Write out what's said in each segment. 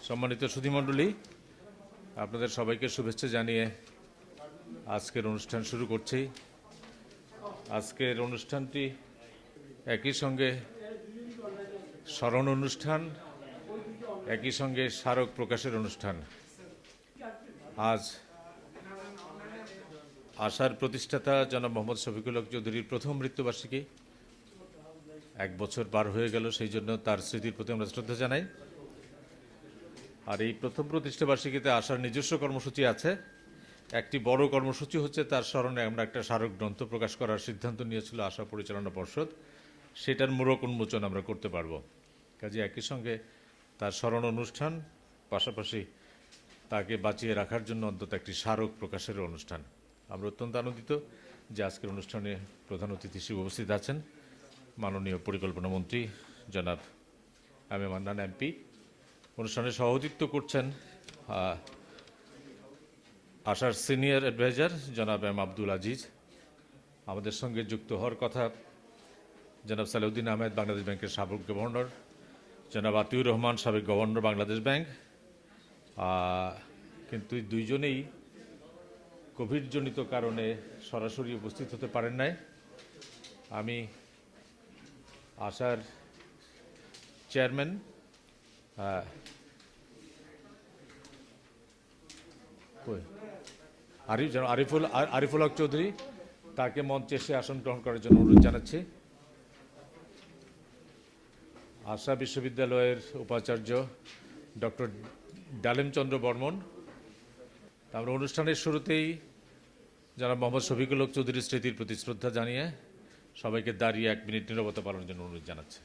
সম্মানিত সুধীমণ্ডলী, আপনাদের সবাইকে শুভেচ্ছা জানিয়ে আজকের অনুষ্ঠান শুরু করছি। আজকের অনুষ্ঠানটি একই সঙ্গে স্মরণ অনুষ্ঠান, একই সঙ্গে স্মারক প্রকাশের অনুষ্ঠান। আজ আশার প্রতিষ্ঠাতা জনাব মোহাম্মদ শফিকুল হক চৌধুরীর প্রথম মৃত্যুবার্ষিকী। 1 বছর পার হয়ে গেল, সেই জন্য তার স্মৃতির প্রতি আমরা শ্রদ্ধা জানাই। আর এই প্রথম প্রতিষ্ঠাবার্ষিকীতে আশার নিজস্ব কর্মসূচি আছে। একটি বড় কর্মসূচি হচ্ছে তার স্মরণে আমরা একটা স্মারক গ্রন্থ প্রকাশ করার সিদ্ধান্ত নিয়েছিল আশা পরিচালনা পর্ষদ। সেটার মূরক উন্মোচন আমরা করতে পারব। কাজে একই সঙ্গে তার স্মরণ অনুষ্ঠান, পাশাপাশি তাকে বাঁচিয়ে রাখার জন্য অন্তত একটি স্মারক প্রকাশের অনুষ্ঠান। আমরা অত্যন্ত আনন্দিত যে আজকের অনুষ্ঠানে প্রধান অতিথি হিসেবে উপস্থিত আছেন মাননীয় পরিকল্পনা মন্ত্রী জনাব মান্নান এমপি। অনুষ্ঠানে সভাপতিত্ব করছেন আশার সিনিয়র অ্যাডভাইজার জনাব আব্দুল আজিজ। আমাদের সঙ্গে যুক্ত হওয়ার কথা জনাব সালেহুদ্দিন আহমেদ বাংলাদেশ ব্যাংকের সাবেক গভর্নর, জনাব আতিউর রহমান সাবেক গভর্নর বাংলাদেশ ব্যাংক। কিন্তু দুইজনেই কোভিডজনিত কারণে সরাসরি উপস্থিত হতে পারেন নাই। আমি আশার চেয়ারম্যান আরিফুল হক চৌধুরী, তাকে মঞ্চে এসে আসন গ্রহণ করার জন্য অনুরোধ জানাচ্ছি। আশা বিশ্ববিদ্যালয়ের উপাচার্য ডক্টর ডালিম চন্দ্র বর্মন। আমরা অনুষ্ঠানের শুরুতেই জনাব মোহাম্মদ শফিকুল হক চৌধুরীর স্মৃতির প্রতি শ্রদ্ধা জানিয়ে সবাইকে দাঁড়িয়ে 1 মিনিট নীরবতা পালনের জন্য অনুরোধ জানাচ্ছি।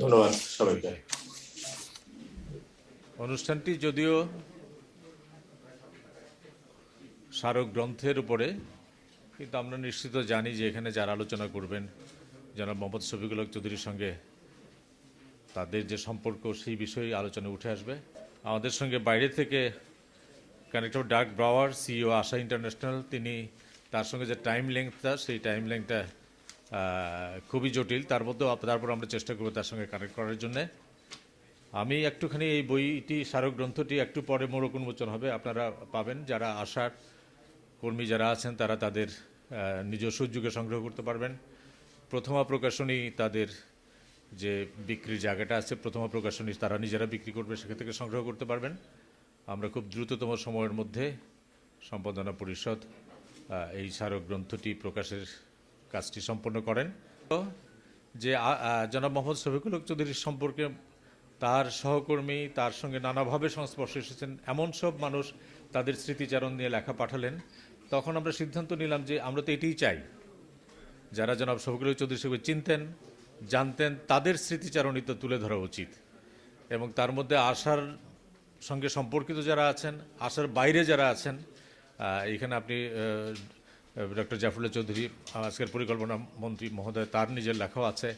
ধন্যবাদ সবাইকে। অনুষ্ঠানটি যদিও স্মারক গ্রন্থের উপরে, কিন্তু আমরা নিশ্চিত জানি যে এখানে যারা আলোচনা করবেন জনাব মোহাম্মদ শফিকুল হক চৌধুরীর সঙ্গে তাদের যে সম্পর্ক, সেই বিষয়ে আলোচনা উঠে আসবে। আমাদের সঙ্গে বাইরে থেকে কানেক্টর ডার্ক ব্রাওয়ার, সিইও আশা ইন্টারন্যাশনাল, তিনি তার সঙ্গে যে টাইম লেংথটা, সেই টাইম লেংথটা খুবই জটিল। তারপর আমরা চেষ্টা করব তার সঙ্গে কানেক্ট করার জন্যে। আমি একটুখানি এই বইটি, স্মারক গ্রন্থটি একটু পরে মোড়ক উন্মোচন হবে, আপনারা পাবেন। যারা আশার কর্মী যারা আছেন তারা তাদের নিজস্ব উদ্যোগে সংগ্রহ করতে পারবেন। প্রথমা প্রকাশনী, তাদের যে বিক্রির জায়গাটা আছে প্রথমা প্রকাশনী, তারা নিজেরা বিক্রি করবে, সেখান থেকে সংগ্রহ করতে পারবেন। আমরা খুব দ্রুততম সময়ের মধ্যে সম্পাদনা পরিষদ এই স্মারক গ্রন্থটি প্রকাশের কাজটি সম্পন্ন করেন। যে জনাব মোহাম্মদ শফিকুল হক চৌধুরীর সম্পর্কে তার সহকর্মী, তার সঙ্গে নানাভাবে সংস্পর্শে এসেছেন এমন সব মানুষ তাদের স্মৃতিচারণ নিয়ে লেখা পাঠালেন। তখন আমরা সিদ্ধান্ত নিলাম যে আমরা তো এটাই চাই, যারা জনাব শফিকুল হক চৌধুরী হিসেবে চিনতেন, জানতেন, তাদের স্মৃতিচারণই তো তুলে ধরা উচিত। এবং তার মধ্যে আশার সঙ্গে সম্পর্কিত যারা আছেন, আশার বাইরে যারা আছেন, এখানে আপনি ডক্টর জাফরুল্লাহ চৌধুরী, আজকের পরিকল্পনা মন্ত্রী মহোদয়, তার নিজের লেখাও আছে।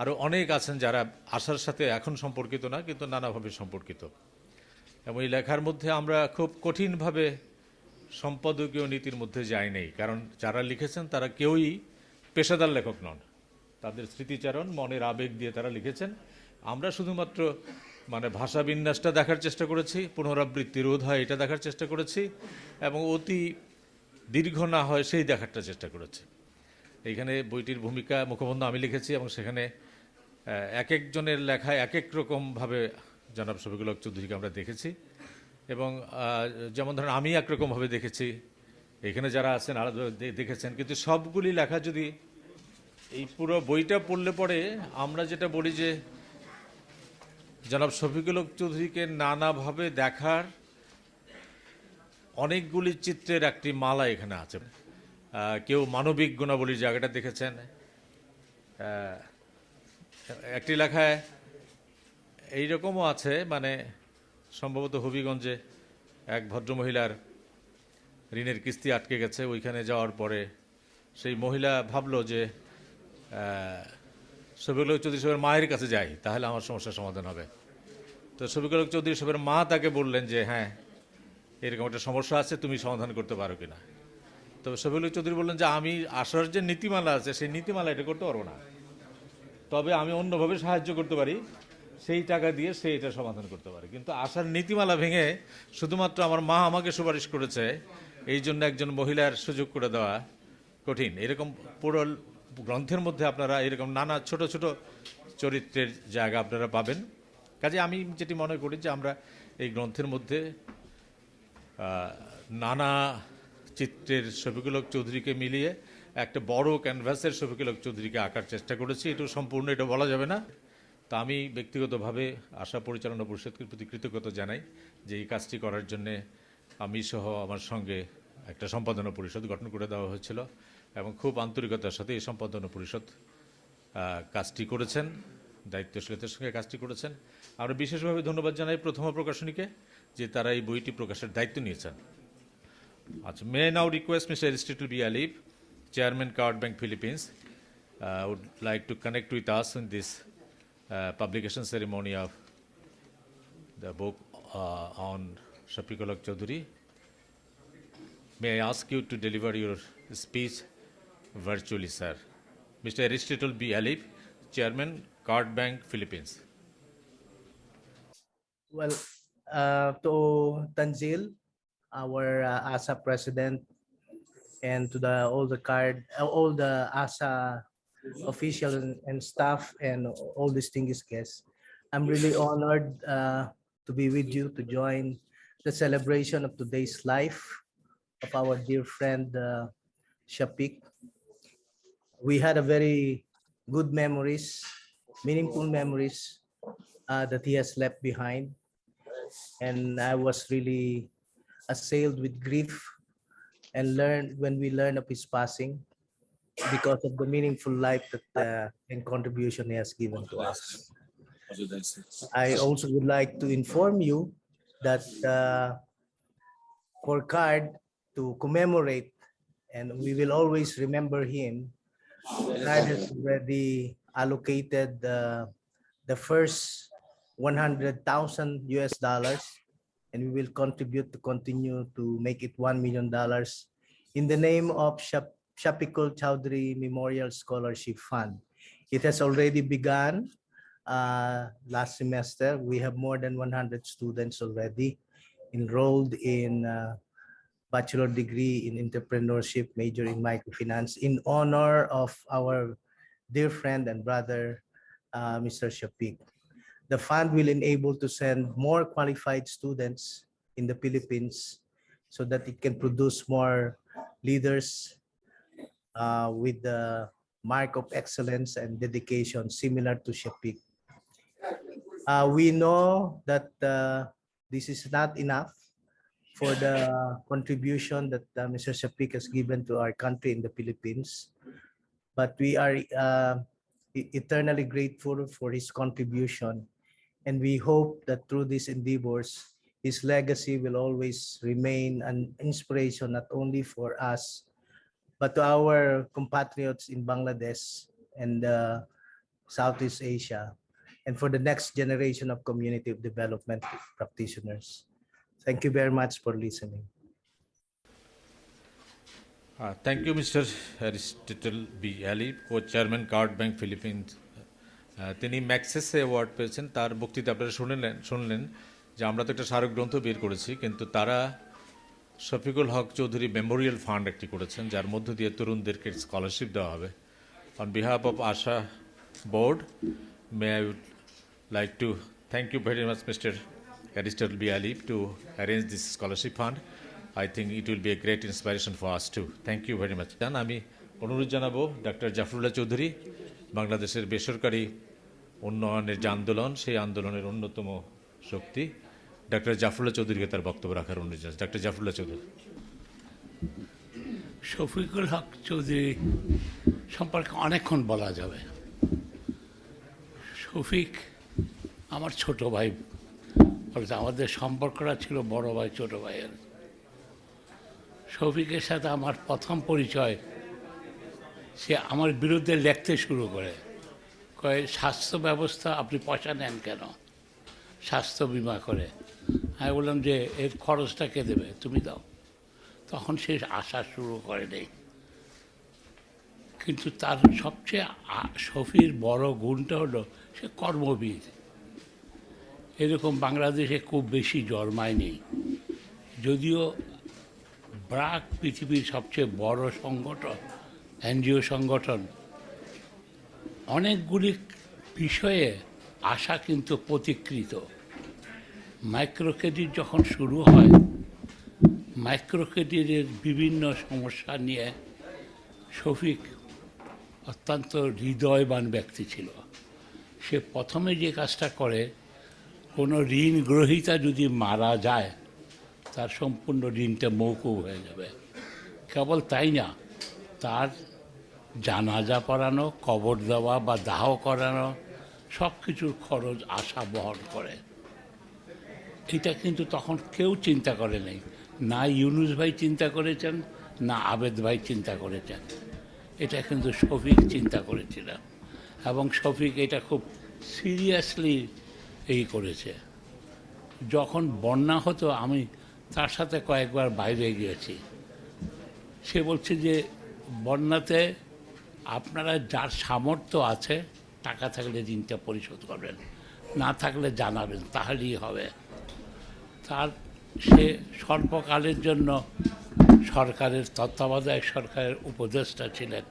আরও অনেক আছেন যারা আশার সাথে এখন সম্পর্কিত না, কিন্তু নানাভাবে সম্পর্কিত। এবং এই লেখার মধ্যে আমরা খুব কঠিনভাবে সম্পাদকীয় নীতির মধ্যে যাই নেই, কারণ যারা লিখেছেন তারা কেউই পেশাদার লেখক নন। তাদের স্মৃতিচারণ, মনের আবেগ দিয়ে তারা লিখেছেন। আমরা শুধুমাত্র ভাষা বিন্যাসটা দেখার চেষ্টা করেছি, পুনরাবৃত্তি রোধ হয় এটা দেখার চেষ্টা করেছি, এবং অতি দীর্ঘ না হয় সেই দেখারটা চেষ্টা করেছি। এইখানে বইটির ভূমিকা মুখবন্ধ আমি লিখেছি, এবং সেখানে এক একজনের লেখায় এক এক রকমভাবে জনাব শফিকুল হক চৌধুরীকে আমরা দেখেছি। এবং যেমন ধরেন আমি একরকমভাবে দেখেছি, এখানে যারা আছেন আলাদা দেখেছেন, কিন্তু সবগুলি লেখা যদি এই পুরো বইটা পড়লে পরে আমরা যেটা বলি যে জনাব শফিকুল হক চৌধুরীকে নানাভাবে দেখার অনেকগুলি চিত্রের একটি মালা এখানে আছে। কেউ মানবিক গুণাবলীর জায়গাটা দেখেছেন। একটি লেখায় এইরকমও আছে, সম্ভবত হবিগঞ্জে এক ভদ্রমহিলার ঋণের কিস্তি আটকে গেছে। ওইখানে যাওয়ার পরে সেই মহিলা ভাবলো যে শফিকুল হক চৌধুরী সাহেবের মায়ের কাছে যাই, তাহলে আমার সমস্যার সমাধান হবে। তো শফিকুল হক চৌধুরী সাহেবের মা তাকে বললেন যে হ্যাঁ, এরকম একটা সমস্যা আছে, তুমি সমাধান করতে পারো কিনা। তবে শফিকুল চৌধুরী বললেন যে আমি আসার যে নীতিমালা আছে সেই নীতিমালা এটা করতে পারবো না, তবে আমি অন্যভাবে সাহায্য করতে পারি, সেই টাকা দিয়ে সে এটা সমাধান করতে পারে। কিন্তু আসার নীতিমালা ভেঙে শুধুমাত্র আমার মা আমাকে সুপারিশ করেছে এই জন্য একজন মহিলার সুযোগ করে দেওয়া কঠিন। এরকম পুরো গ্রন্থের মধ্যে আপনারা এরকম নানা ছোট ছোট চরিত্রের জায়গা আপনারা পাবেন। কাজে আমি যেটি মনে করি যে আমরা এই গ্রন্থের মধ্যে নানা চিত্রের শফিকুল হক চৌধুরীকে মিলিয়ে একটা বড় ক্যানভাসের শফিকুল হক চৌধুরীকে আঁকার চেষ্টা করেছি। এটা সম্পূর্ণ এটা বলা যাবে না। তা আমি ব্যক্তিগতভাবে আশা পরিচালনা পরিষদকে প্রতি কৃতজ্ঞতা জানাই যে এই কাজটি করার জন্যে আমি সহ আমার সঙ্গে একটা সম্পাদনা পরিষদ গঠন করে দেওয়া হয়েছিল এবং খুব আন্তরিকতার সাথে এই সম্পাদনা পরিষদ কাজটি করেছেন, দায়িত্বশীলতার সঙ্গে কাজটি করেছেন। আমরা বিশেষভাবে ধন্যবাদ জানাই প্রথম প্রকাশনীকে যে তারা এই বইটি প্রকাশের দায়িত্ব নিয়েছেন। আচ্ছা, মে নাও request mister Aristotle B Alif, chairman card bank Philippines, would like to connect with us in this publication ceremony of the book on Shafiqual Haque Choudhury. May I ask you to deliver your speech virtually, sir? Mr. Aristotle B. Alif, Chairman, Card Bank, Philippines. Well, to Tanzil, our ASA president, and to all the ASA officials and staff and all distinguished guests, I'm really honored to be with you to join the celebration of today's life of our dear friend Shafiq. We had a very good memories, meaningful memories that he has left behind, and I was really assailed with grief and when we learned of his passing because of the meaningful life that and contribution he has given to us. I also would like to inform you that for CARD to commemorate, and we will always remember him, CARD has already allocated the first $100,000 US, and we will contribute to continue to make it $1 million in the name of Shafiqual Chowdhury Memorial Scholarship Fund. It has already begun last semester. We have more than 100 students already enrolled in bachelor degree in entrepreneurship, major in microfinance, in honor of our dear friend and brother, Mr. Shafiq. The fund will enable to send more qualified students in the Philippines so that it can produce more leaders with the mark of excellence and dedication similar to Shafiq. We know that this is not enough for the contribution that Mr. Shafiq has given to our country in the Philippines, but we are eternally grateful for his contribution, and we hope that through these endeavors, his legacy will always remain an inspiration not only for us, but to our compatriots in Bangladesh and Southeast Asia, and for the next generation of community of development practitioners. Thank you very much for listening. Thank you, Mr. Aristotle B. Alif, Co-Chairman, Card Bank, Philippines. তিনি Magsaysay award পেয়েছেন। তার বক্তৃতা আপনারা শুনলেন যে আমরা তো একটা স্মারক গ্রন্থ বের করেছি, কিন্তু তারা শফিকুল হক চৌধুরী মেমোরিয়াল ফান্ড একটি করেছেন, যার মধ্য দিয়ে তরুণদেরকে স্কলারশিপ দেওয়া হবে। On behalf of Asha board, may I would like to thank you very much mister Aristotle B. Alif to arrange this scholarship fund. I think it will be a great inspiration for us too. Thank you very much. আমি অনুরোধ জানাবো doctor Zafrullah Chowdhury, বাংলাদেশের বেসরকারি উন্নয়নের যে আন্দোলন, সেই আন্দোলনের অন্যতম শক্তি, ডক্টর জাফরুল্লাহ চৌধুরীকে তার বক্তব্য রাখার অনুরোধ জানাচ্ছি। ডক্টর জাফরুল্লাহ চৌধুরী। শফিকুল হক চৌধুরী সম্পর্কে অনেকক্ষণ বলা যাবে। শফিক আমার ছোট ভাই, বলতে আমাদের সম্পর্কটা ছিল বড় ভাই ছোট ভাইয়ের। শফিকের সাথে আমার প্রথম পরিচয়, সে আমার বিরুদ্ধে লিখতে শুরু করে, কয় স্বাস্থ্য ব্যবস্থা আপনি পয়সা নেন কেন, স্বাস্থ্য বিমা করে। আমি বললাম যে এর খরচটা কে দেবে, তুমি দাও। তখন সে আসা শুরু করে নেই। কিন্তু তার সবচেয়ে শফির বড় গুণটা হলো সে কর্মবীর। এরকম বাংলাদেশে খুব বেশি জন্মায়নি, যদিও ব্রাক পৃথিবীর সবচেয়ে বড় সংগঠন, এনজিও সংগঠন। অনেকগুলি বিষয়ে আশা কিন্তু প্রতিকৃত। মাইক্রো ক্রেডিট যখন শুরু হয়, মাইক্রো ক্রেডিটের বিভিন্ন সমস্যা নিয়ে শফিক অত্যন্ত হৃদয়বান ব্যক্তি ছিল। সে প্রথমে যে কাজটা করে, কোনো ঋণ গ্রহীতা যদি মারা যায় তার সম্পূর্ণ ঋণটা মৌকুব হয়ে যাবে। কেবল তাই না, তার জানাজা পড়ানো, কবর দেওয়া বা দাহ করানো সব কিছুর খরচ আশা বহন করে। এটা কিন্তু তখন কেউ চিন্তা করে নাই, না ইউনুস ভাই চিন্তা করেছেন, না আবেদ ভাই চিন্তা করেছেন। এটা কিন্তু শফিক চিন্তা করেছিল, এবং শফিক এটা খুব সিরিয়াসলি করেছে। যখন বন্যা হতো আমি তার সাথে কয়েকবার বাইরে গিয়েছি। সে বলছে যে বন্যাতে আপনারা যার সামর্থ্য আছে টাকা থাকলে ঋণটা পরিশোধ করবেন, না থাকলে জানাবেন, তাহলেই হবে। তার সে স্বল্পকালের জন্য সরকারের তত্ত্বাবধায়ক সরকারের উপদেষ্টা ছিলেন।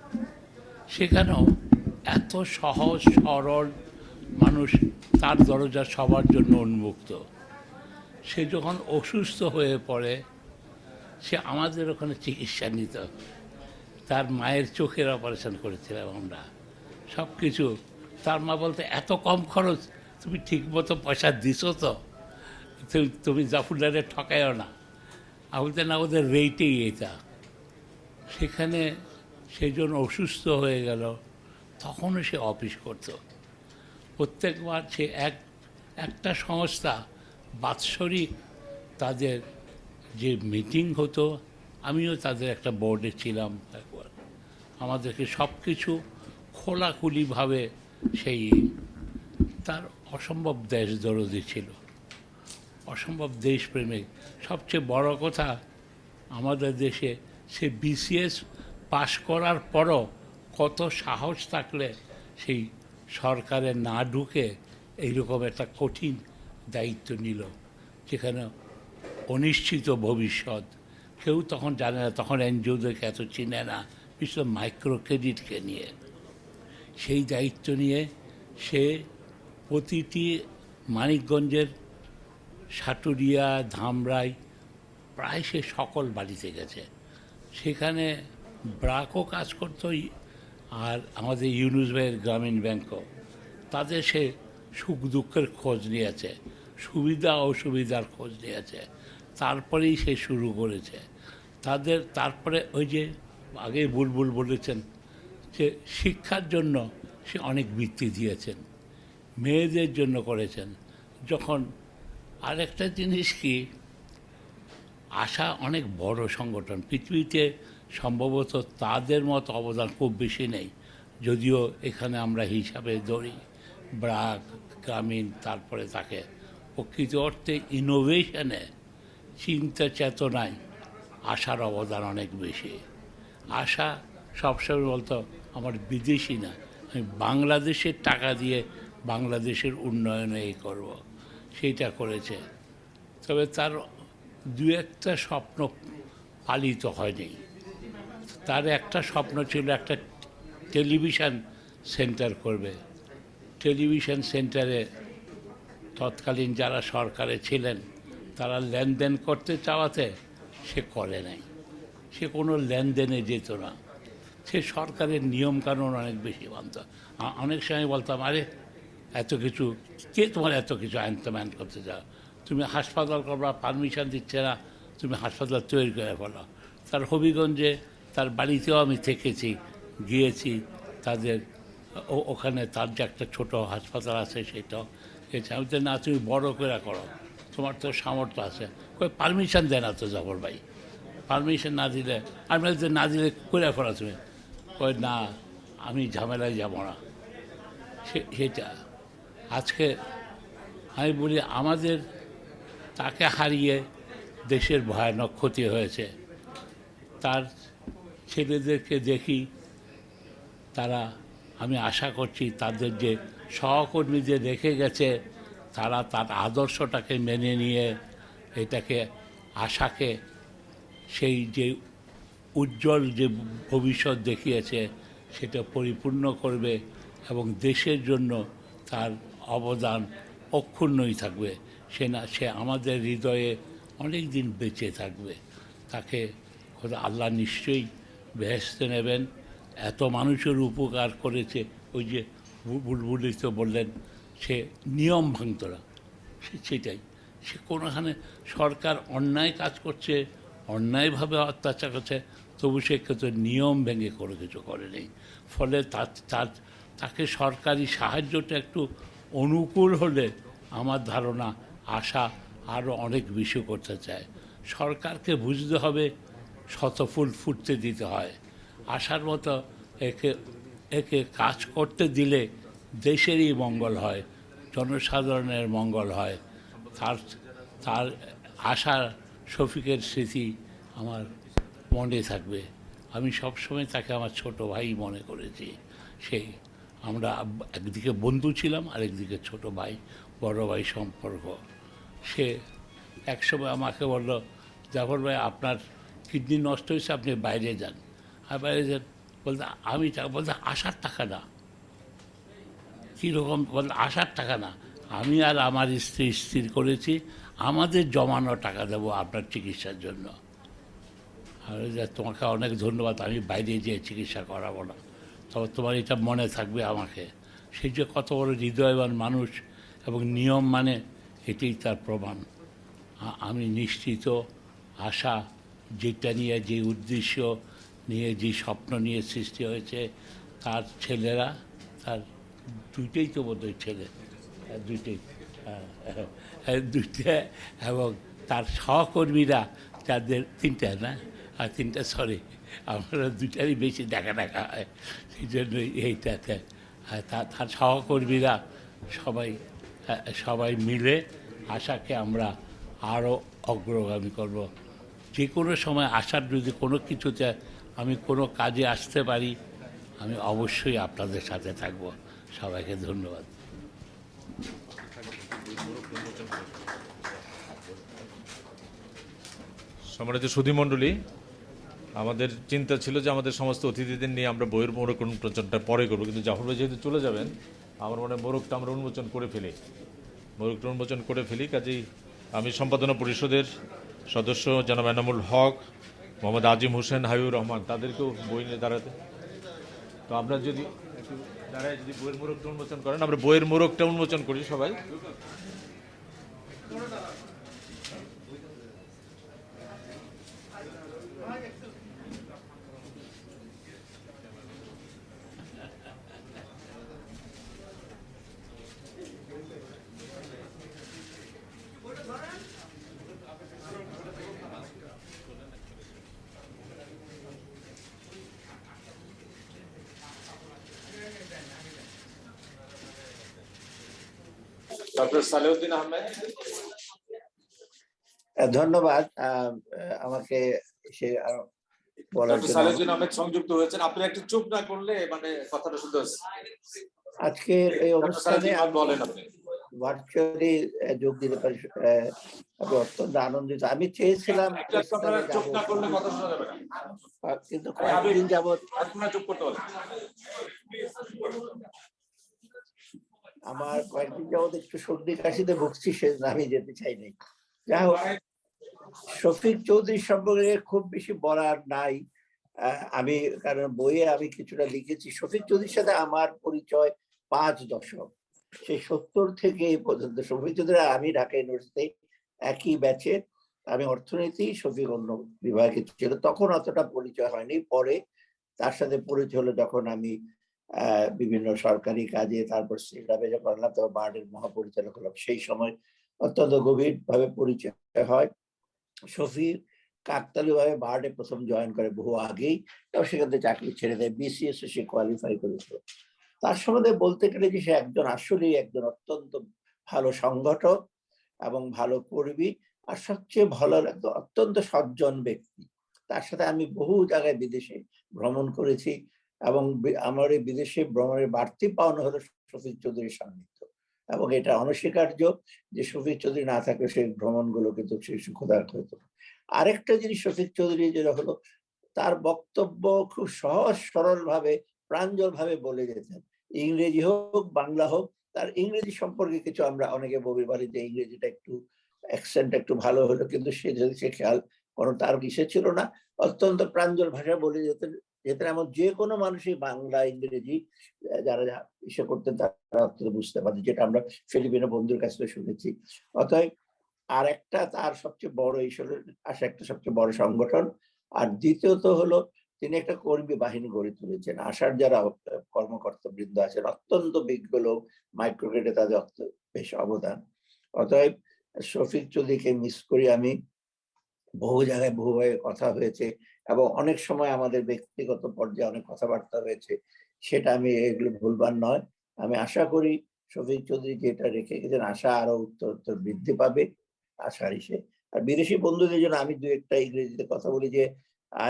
সেখানেও এত সহজ সরল মানুষ, তার দরজা সবার জন্য উন্মুক্ত। সে যখন অসুস্থ হয়ে পড়ে, সে আমাদের ওখানে চিকিৎসা নিত। তার মায়ের চোখের অপারেশন করেছিলাম আমরা, সব কিছু। তার মা বলতে, এত কম খরচ, তুমি ঠিকমতো পয়সা দিছো তো, তুমি জাফরুল্লাহরে ঠকায়ও না। আমি বলতে, না, ওদের রেটেই এটা। সেখানে সেজন অসুস্থ হয়ে গেল, তখনও সে অফিস করত। প্রত্যেকবার সে একটা সংস্থা বাৎসরিক তাদের যে মিটিং হতো, আমিও তাদের একটা বোর্ডে ছিলাম একবার। আমাদেরকে সব কিছু খোলাখুলিভাবে সেই তার অসম্ভব দেশদরদি ছিল, অসম্ভব দেশপ্রেমিক। সবচেয়ে বড় কথা, আমাদের দেশে সে বিসিএস পাশ করার পরও কত সাহস থাকলে সেই সরকারে না ঢুকে এইরকম একটা কঠিন দায়িত্ব নিল, যেখানে অনিশ্চিত ভবিষ্যৎ। কেউ তখন জানে না, তখন এনজিওদেরকে এত চিনে না, বিশেষ মাইক্রো ক্রেডিটকে নিয়ে। সেই দায়িত্ব নিয়ে সে প্রতিটি মানিকগঞ্জের সাটুরিয়া, ধামরাই, প্রায় সে সকল বাড়িতে গেছে। সেখানে ব্রাকও কাজ করত, আর আমাদের ইউনুস ভাইয়ের গ্রামীণ ব্যাংকও। তাদের সে সুখ দুঃখের খোঁজ নিয়েছে, সুবিধা অসুবিধার খোঁজ নিয়েছে। তারপরেই সে শুরু করেছে তারপরে ওই যে আগে বুলবুল বলেছেন যে শিক্ষার জন্য সে অনেক বৃত্তি দিয়েছেন, মেয়েদের জন্য করেছেন। যখন আরেকটা জিনিস কি, আশা অনেক বড় সংগঠন, পৃথিবীতে সম্ভবত তাদের মতো অবদান খুব বেশি নেই, যদিও এখানে আমরা হিসাবে ধরি ব্রাক, গ্রামীণ, তারপরে তাকে প্রকৃত অর্থে ইনোভেশনে, চিন্তা চেতনায় আশার অবদান অনেক বেশি। আশা সবসময় বলতো, আমার বিদেশি না, আমি বাংলাদেশের টাকা দিয়ে বাংলাদেশের উন্নয়নে করব, সেইটা করেছে। তবে তার দু একটা স্বপ্ন পালিত হয়নি। তার একটা স্বপ্ন ছিল একটা টেলিভিশন সেন্টার করবে। টেলিভিশন সেন্টারে তৎকালীন যারা সরকারে ছিলেন তারা লেনদেন করতে চাওয়াতে সে করে নাই, সে কোনো লেনদেনে যেত না। সে সরকারের নিয়মকানুন অনেক বেশি মানত। অনেক সময় বলতাম, আরে এত কিছু, কে তোমার এত কিছু আইনতমান করতে চাও? তুমি হাসপাতাল করবা, পারমিশন দিচ্ছে না, তুমি হাসপাতাল তৈরি করে ফেলো। তার হবিগঞ্জে তার বাড়িতেও আমি থেকেছি, গিয়েছি তাদের ওখানে। তার যে একটা ছোট হাসপাতাল আছে সেটাও গেছে। আমি তো, না, তুমি বড় করে করো, তোমার তো সামর্থ্য আছে। কই পারমিশন দেয় না তো জাফর ভাই, পারমিশন না দিলে, আমি না দিলে করে ফেলো তুমি। কই না, আমি ঝামেলায় যাব না। সেটা আজকে আমি বলি, আমাদের তাকে হারিয়ে দেশের ভয়ানক ক্ষতি হয়েছে। তার ছেলেদেরকে দেখি, তারা, আমি আশা করছি তাদের যে সহকর্মীদের রেখে গেছে, তারা তার আদর্শটাকে মেনে নিয়ে এটাকে, আশাকে, সেই যে উজ্জ্বল যে ভবিষ্যৎ দেখিয়েছে সেটা পরিপূর্ণ করবে এবং দেশের জন্য তার অবদান অক্ষুণ্ণই থাকবে। সে আমাদের হৃদয়ে অনেক দিন বেঁচে থাকবে। তাকে আল্লাহ নিশ্চয়ই বেহেশতে নেবেন। এত মানুষের উপকার করেছে, ওই যে বুলবুলি তো বললেন, সে নিয়ম ভাঙত না, সেটাই। সে কোনোখানে সরকার অন্যায় কাজ করছে, অন্যায়ভাবে অত্যাচার করছে, তবু সে কিন্তু নিয়ম ভেঙে কোনো কিছু করেনি। ফলে তাকে সরকারি সাহায্যটা একটু অনুকূল হলে আমার ধারণা আশা আরও অনেক বেশি করতে চায়। সরকারকে বুঝতে হবে শতফুল ফুটতে দিতে হয়। আশার মতো একে কাজ করতে দিলে দেশেরই মঙ্গল হয়, জনসাধারণের মঙ্গল হয়। তার আশার শফিকের স্মৃতি আমার মনে থাকবে। আমি সবসময় তাকে আমার ছোট ভাই মনে করেছি। সেই আমরা একদিকে বন্ধু ছিলাম, আরেকদিকে ছোট ভাই, বড় ভাই সম্পর্ক। সে একসময় আমাকে বলল, জাফর ভাই আপনার কিডনি নষ্ট হয়েছে, আপনি বাইরে যান। আর বাইরে যান বলতে, আমি বলতে আসার টাকা না। কীরকম বলতে, আসার টাকা না, আমি আর আমার স্ত্রী স্থির করেছি আমাদের জমানো টাকা দেবো আপনার চিকিৎসার জন্য। আর তোমাকে অনেক ধন্যবাদ, আমি বাইরে যেয়ে চিকিৎসা করাবো না, তবে তোমার এটা মনে থাকবে আমাকে। সেই যে কত বড় হৃদয়বান মানুষ এবং নিয়ম মানে, এটাই তার প্রমাণ। আমি নিশ্চিত আশা যেটা নিয়ে, যে উদ্দেশ্য নিয়ে, যে স্বপ্ন নিয়ে সৃষ্টি হয়েছে, তার ছেলেরা, তার দুইটাই তো বোধহয় ছেলে, দুইটাই, দুইটা, এবং তার সহকর্মীরা যাদের তিনটা না, আর তিনটা, সরি, আমরা দুইটারই বেশি দেখা হয়, সেই জন্যই এইটাতে। তার সহকর্মীরা সবাই মিলে আশাকে আমরা আরও অগ্রগামী করব। যে কোনো সময় আশার যদি কোনো কিছুতে আমি কোনো কাজে আসতে পারি, আমি অবশ্যই আপনাদের সাথে থাকব। সবাইকে ধন্যবাদ। সম্মানিত সুধীমণ্ডলী, আমাদের চিন্তা ছিল যে আমাদের সমস্ত অতিথিদের নিয়ে আমরা বইয়ের মোড়ক উন্মোচনটা পরে করবো, কিন্তু জাফর ভাই যেহেতু চলে যাবেন, আমার মনে হয় মোড়কটা আমরা উন্মোচন করে ফেলি। কাজেই আমি সম্পাদনা পরিষদের সদস্য জনাব এনামুল হক, মোহাম্মদ আজিম হোসেন, হাবিবুর রহমান, তাদেরকেও বই নিয়ে দাঁড়াতে, তো আমরা যদি একটু দাঁড়ায় যদি বইয়ের মোড়কটা উন্মোচন করেন, আমরা বইয়ের মোড়কটা উন্মোচন করি সবাই। ডক্টর সালেহুদ্দিন আহমেদ। ধন্যবাদ আমাকে সে বলার জন্য। সালেহুদ্দিন আহমেদ সংযুক্ত হয়েছেন, আপনি একটু চুপ না করলে মানে কথাটা শুনতে হচ্ছে। আজকের এই অনুষ্ঠানে বলেন আপনি ভার্চুয়ালি যোগ দিতে পারি, আমি অত্যন্ত আনন্দিত। আমি চেয়েছিলাম কিন্তু কয়েকদিন যাবৎ আমার একটু সর্দি কাশিতে ভুগছি, সেজন্য আমি যেতে চাইনি। যাই হোক, শফিক চৌধুরী সম্পর্কে খুব বেশি বলার নাই। আমি কারণ বইয়ে আমি কিছুটা লিখেছি। শফিক চৌধুরীর সাথে আমার পরিচয় 5 দশক, সেই 70 থেকে এই পর্যন্ত। শফিক চৌধুরী আমি ঢাকা ইউনিভার্সিটি একই ব্যাচে, আমি অর্থনীতি, শফিক অন্য বিভাগে ছিল, তখন অতটা পরিচয় হয়নি। পরে তার সাথে পরিচয় হলো যখন আমি বিভিন্ন সরকারি কাজে, তারপর সিলাবে যখন করলাম, তারপর বার্ডের মহাপরিচালক হলাম, সেই সময় অত্যন্ত গভীর ভাবে পরিচয় হয়। শফিক কাকতালীয় ভাবে বার্ডে প্রথম জয়েন করে বহু আগেই, এবং সেখান থেকে চাকরি ছেড়ে দেয়। বিসিএস সে কোয়ালিফাই করেছিল। তার সম্বন্ধে বলতে গেলে যে সে আসলেই একজন অত্যন্ত ভালো সংগঠক এবং ভালো কর্মী, আর সবচেয়ে ভালো অত্যন্ত সজ্জন ব্যক্তি। তার সাথে আমি বহু জায়গায় বিদেশে ভ্রমণ করেছি এবং আমার এই বিদেশে ভ্রমণের বাড়তি পাওনা হলো শফিক চৌধুরীর সান্নিধ্য, এবং এটা অনস্বীকার্য যে শফিক চৌধুরী না থাকলে সেই ভ্রমণগুলো কিন্তু সেই সুখদায়ক হতো। আরেকটা জিনিস শফিক চৌধুরী যেটা হলো, তার বক্তব্য খুব সহজ সরল ভাবে প্রাঞ্জল ভাবে বলে যেতেন, ইংরেজি হোক বাংলা হোক। তার ইংরেজি সম্পর্কে কিছু আমরা অনেকে বলতে পারি যে ইংরেজিটা একটু অ্যাকসেন্ট একটু ভালো হলো, কিন্তু সে খেয়াল কোনো তার কিসে ছিল না, অত্যন্ত প্রাঞ্জল ভাষা বলে যেতেন। এমন যে কোনো মানুষই বাংলা ইংরেজি যারা ইসে করতেন তারা অত্যন্ত বুঝতে পারতেন, যেটা আমরা ফিলিপিনো বন্ধুর কাছ থেকে শুনেছি। অতএব আর একটা তার সবচেয়ে বড় ঈশ্বরের আশা একটা সবচেয়ে বড় সংগঠন। আর দ্বিতীয়ত হলো তিনি একটা কর্মী বাহিনী গড়ে তুলেছেন। আশার যারা কর্মকর্তা বৃন্দ আছেন অত্যন্ত বিজ্ঞ লোক, মাইক্রোক্রেডে তাদের বেশ অবদান। অতএব শফিক চৌধুরীকে মিস করি আমি। বহু জায়গায় বহুভাবে কথা হয়েছে এবং অনেক সময় আমাদের ব্যক্তিগত পর্যায়ে অনেক কথাবার্তা হয়েছে, সেটা আমি এগুলো ভুলবার নয়। আমি আশা করি শফিক চৌধুরী যেটা রেখে গেছেন আশা আরো উত্তর বৃদ্ধি পাবে আশার ইসে। আর বিদেশি বন্ধুদের জন্য আমি দু একটা ইংরেজিতে কথা বলি যে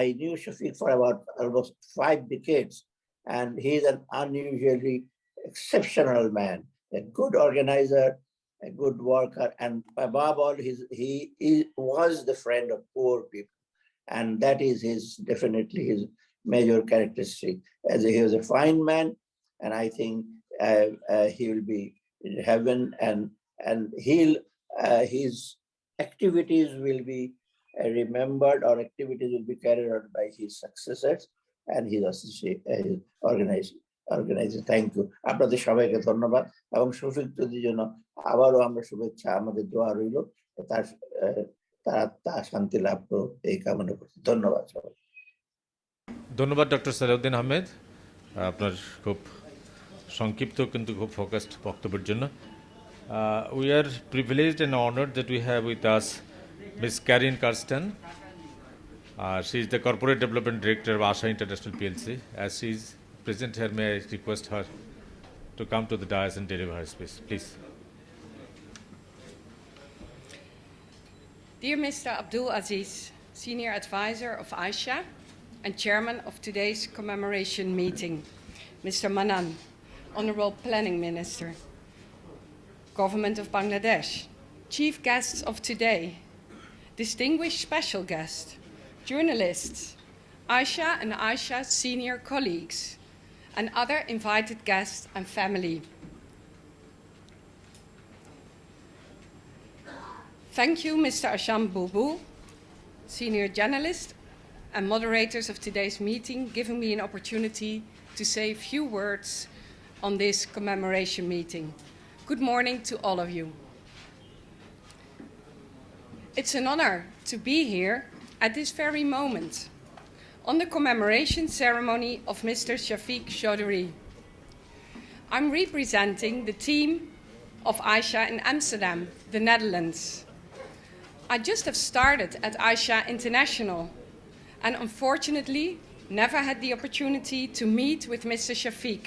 I knew Shafiq for about almost 5 decades, and he is an unusually exceptional man, a good organizer, a good worker, and above all, he was the friend of poor people, and that is definitely his major characteristic. As he was a fine man, and I think he will be in heaven, and his activities will be remembered, or activities will be carried out by his successors and his organization. Thank you. আপনাদের সবাইকে ধন্যবাদ এবং শফিক চৌধুরীর জন্য আবারও আমরা শুভেচ্ছা, আমাদের দোয়া রইল তার শান্তি লাভ করুক এই কামনা করছি। ধন্যবাদ সবাই। ধন্যবাদ ডক্টর সালেহুদ্দিন আহমেদ আপনার খুব সংক্ষিপ্ত কিন্তু খুব ফোকাসড বক্তব্যের জন্য। We are privileged and honored that we have with us Ms. Karen Karsten. She is the Corporate Development Director of ASA International PLC. As she is present here, may I request her to come to the dais and deliver her speech, please. Dear Mr. Abdul Aziz, Senior Advisor of ASA and Chairman of today's commemoration meeting, Mr. Mannan, Hon'ble Planning Minister, Government of Bangladesh, Chief Guests of today, distinguished special guests, journalists, ASA and ASA senior colleagues, and other invited guests and family. Thank you, Mr. Asham Bulbul, senior journalist and moderators of today's meeting, giving me an opportunity to say a few words on this commemoration meeting. Good morning to all of you. It's an honor to be here at this very moment on the commemoration ceremony of Mr. Shafiq Choudhury. I'm representing the team of ASA in Amsterdam, the Netherlands. I just have started at ASA International and unfortunately never had the opportunity to meet with Mr. Shafiq.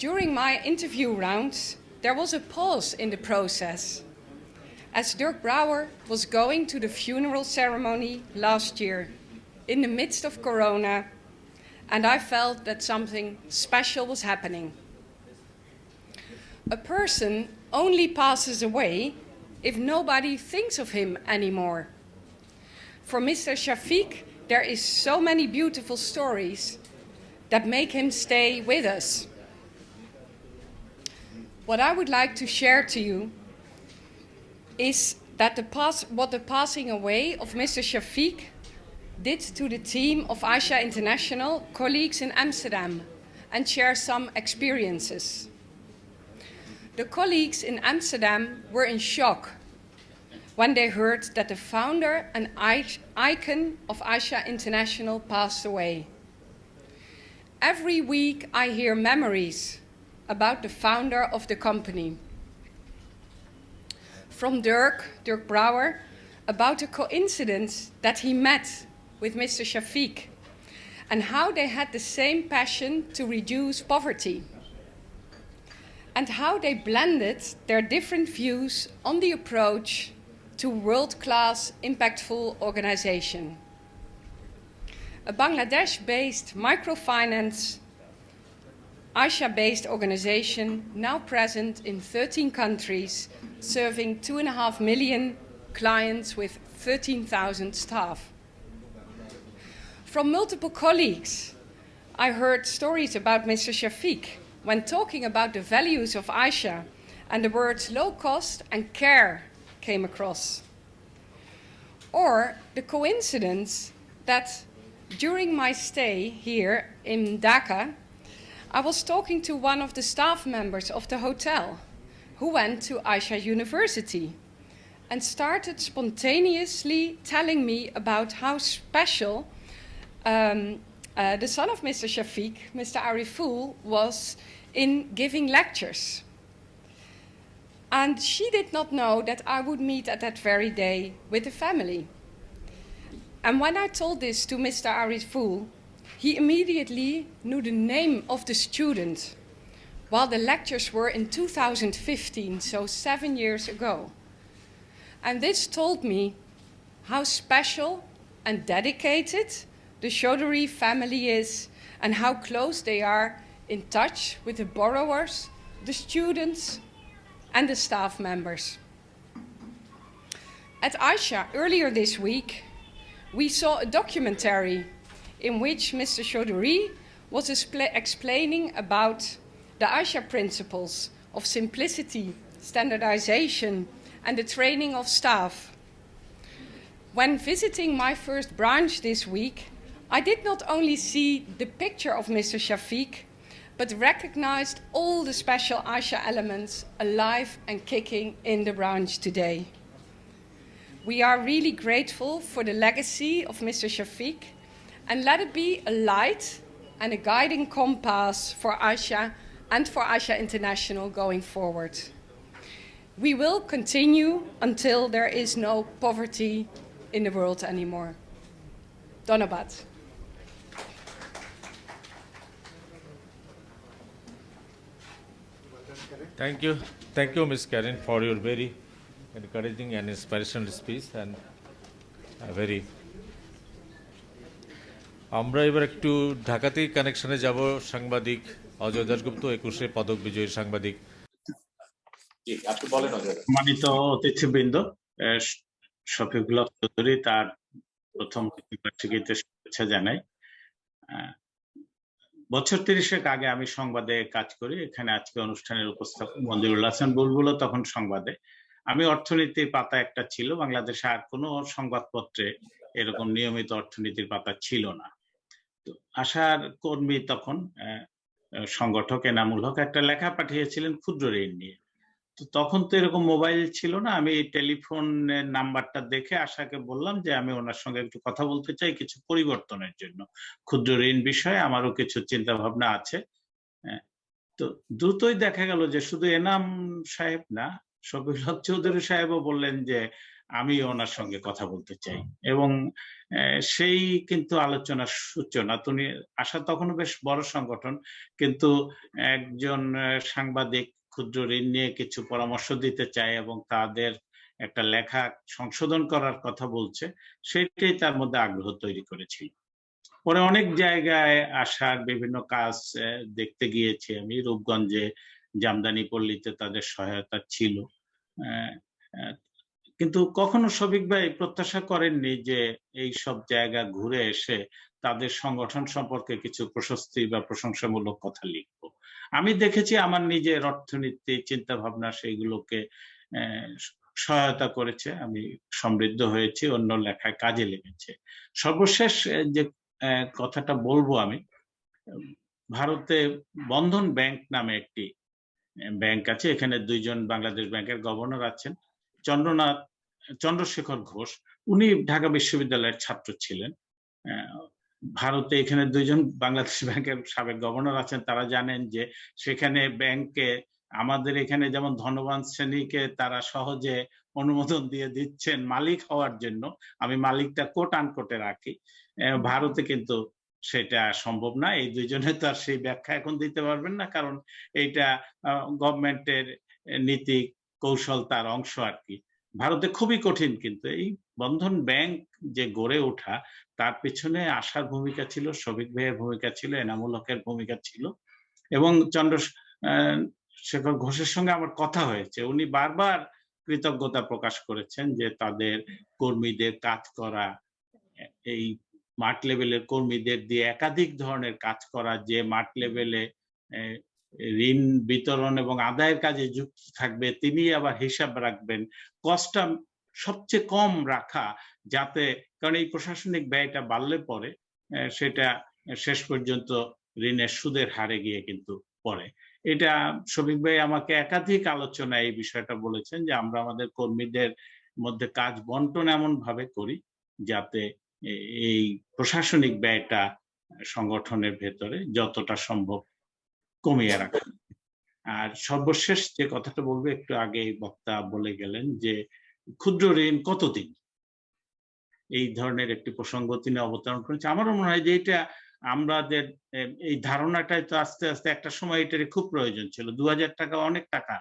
During my interview rounds, there was a pause in the process, as Dirk Brouwer was going to the funeral ceremony last year in the midst of Corona, and I felt that something special was happening. A person only passes away if nobody thinks of him anymore. For Mr. Shafiq, there is so many beautiful stories that make him stay with us. What I would like to share to you is that what the passing away of Mr. Shafiq did to the team of ASA International colleagues in Amsterdam, and share some experiences. The colleagues in Amsterdam were in shock when they heard that the founder and icon of ASA International passed away. Every week I hear memories about the founder of the company. From Dirk Brouwer, about a coincidence that he met with Mr. Shafiq and how they had the same passion to reduce poverty, and how they blended their different views on the approach to world-class impactful organization. a Bangladesh-based microfinance ASA-based organization now present in 13 countries, serving 2.5 million clients with 13,000 staff. From multiple colleagues, I heard stories about Mr. Shafiq when talking about the values of ASA, and the words low cost and care came across. Or the coincidence that during my stay here in Dhaka, I was talking to one of the staff members of the hotel who went to ASA University and started spontaneously telling me about how special the son of Mr. Shafiq, Mr. Ariful, was in giving lectures. And she did not know that I would meet at that very day with the family. And when I told this to Mr. Ariful, he immediately knew the name of the student, while the lectures were in 2015, so 7 years ago. And this told me how special and dedicated the Chowdhury family is, and how close they are in touch with the borrowers, the students, and the staff members. At ASA earlier this week, we saw a documentary in which Mr. Chowdhury was explaining about the ASA principles of simplicity, standardization, and the training of staff. When visiting my first branch this week, I did not only see the picture of Mr. Shafiq, but recognized all the special ASA elements alive and kicking in the branch today. We are really grateful for the legacy of Mr. Shafiq, and let it be a light and a guiding compass for ASA and for ASA International going forward. We will continue until there is no poverty in the world anymore. Dhanabat. Thank you, Ms. Karen, for your very encouraging and inspirational speech, and very. আমরা এবার একটু ঢাকাতেই কানেকশনে যাব। সাংবাদিক অজয় দাশগুপ্ত, 21 পদক বিজয়ী সাংবাদিক। আপনি বলেন অজয়। সম্মানিত অতিথিবৃন্দ, শফিকুল্লাহ চৌধুরী তার প্রথম বার্ষিকীতে শুভেচ্ছা জানাই। বছর 30 আগে আমি সংবাদে কাজ করি। এখানে আজকে অনুষ্ঠানের উপস্থাপক মঞ্জুরুল হাসান বুলবুল তখন সংবাদে। আমি অর্থনীতির পাতা একটা ছিল, বাংলাদেশে আর কোনো সংবাদপত্রে এরকম নিয়মিত অর্থনীতির পাতা ছিল না। তো আশার কর্মী তখন সংগঠক এনামুল হক একটা লেখা পাঠিয়েছিলেন ক্ষুদ্র ঋণ নিয়ে। তো তখন তো এরকম মোবাইল ছিল না। আমি টেলিফোনের নাম্বারটা দেখে আশাকে বললাম যে আমি ওনার সঙ্গে একটু কথা বলতে চাই কিছু পরিবর্তনের জন্য, ক্ষুদ্র ঋণ বিষয়ে আমারও কিছু চিন্তা ভাবনা আছে। তো দ্রুতই দেখা গেল যে শুধু এনাম সাহেব না, শফিকুল চৌধুরী সাহেবও বললেন যে আমি ওনার সঙ্গে কথা বলতে চাই, এবং সেই কিন্তু আলোচনার সূচনা। তুমি আশা তখনও বেশ বড় সংগঠন, কিন্তু একজন সাংবাদিক ক্ষুদ্র ঋণ নিয়ে কিছু পরামর্শ দিতে চায় এবং তাদের একটা লেখা সংশোধন করার কথা বলছে, সেটাই তার মধ্যে আগ্রহ তৈরি করেছিল। পরে অনেক জায়গায় আসার বিভিন্ন কাজ দেখতে গিয়েছি আমি। রূপগঞ্জে জামদানি পল্লীতে তাদের সহায়তা ছিল, কিন্তু কখনো শফিক ভাই প্রত্যাশা করেননি যে এই সব জায়গা ঘুরে এসে তাদের সংগঠন সম্পর্কে কিছু প্রশস্তি বা প্রশংসামূলক কথা লিখব। আমি দেখেছি আমার নিজের অর্থনীতি চিন্তা ভাবনা সেইগুলোকে সহায়তা করেছে, আমি সমৃদ্ধ হয়েছি, অন্য লেখায় কাজে লেগেছে। সর্বশেষ যে কথাটা বলবো, আমি ভারতে বন্ধন ব্যাংক নামে একটি ব্যাংক আছে, এখানে 2 জন বাংলাদেশ ব্যাংকের গভর্নর আছেন। চন্দ্রশেখর ঘোষ, উনি ঢাকা বিশ্ববিদ্যালয়ের ছাত্র ছিলেন। ভারতে এখানে 2 জন বাংলাদেশ ব্যাংকের সাবেক গভর্নর আছেন, তারা জানেন যে সেখানে ব্যাংকে আমাদের এখানে যেমন ধনবান শ্রেণীকে তারা সহজে অনুমোদন দিয়ে দিচ্ছেন মালিক হওয়ার জন্য, আমি মালিকটা কোট আনকোটে রাখি, ভারতে কিন্তু সেটা সম্ভব না। এই 2 জনে তো আর সেই ব্যাখ্যা এখন দিতে পারবেন না, কারণ এইটা গভর্নমেন্টের নীতি কৌশল তার অংশ আর কি। ভারতে খুবই কঠিন, কিন্তু এই বন্ধন ব্যাংক যে গড়ে ওঠা, তার পেছনে আশার ভূমিকা ছিল, শফিক ভাইয়ের ভূমিকা ছিল, এনামুল হকের ভূমিকা ছিল, এবং চন্দ্রশেখর ঘোষের সঙ্গে আমার কথা হয়েছে। উনি বারবার কৃতজ্ঞতা প্রকাশ করেছেন যে তাদের কর্মীদের কাজ করা, এই মাঠ লেভেলের কর্মীদের দিয়ে একাধিক ধরনের কাজ করা, যে মাঠ লেভেলে ঋণ বিতরণ এবং আদায়ের কাজে যুক্ত থাকবে, তিনি আবার হিসাব রাখবেন, কষ্টটা সবচেয়ে কম রাখা, যাতে, কারণ এই প্রশাসনিক ব্যয়টা বাড়লে পরে সেটা শেষ পর্যন্ত ঋণের সুদের হারে গিয়ে কিন্তু পড়ে। এটা শফিক ভাই আমাকে একাধিক আলোচনায় এই বিষয়টা বলেছেন যে আমরা আমাদের কর্মীদের মধ্যে কাজ বন্টন এমন ভাবে করি যাতে এই প্রশাসনিক ব্যয়টা সংগঠনের ভেতরে যতটা সম্ভব কমিয়ে রাখা। আর সর্বশেষ যে কথাটা বলবো, একটু আগে বক্তা বলে গেলেন যে ক্ষুদ্র ঋণ কতদিন, এই ধরনের একটি প্রসঙ্গ তিনি অবতারণ করেছেন। আমারও মনে হয় যে এটা আমাদের এই ধারণাটাই তো আস্তে আস্তে একটা সময় এটার খুব প্রয়োজন ছিল। 2000 টাকা অনেক টাকা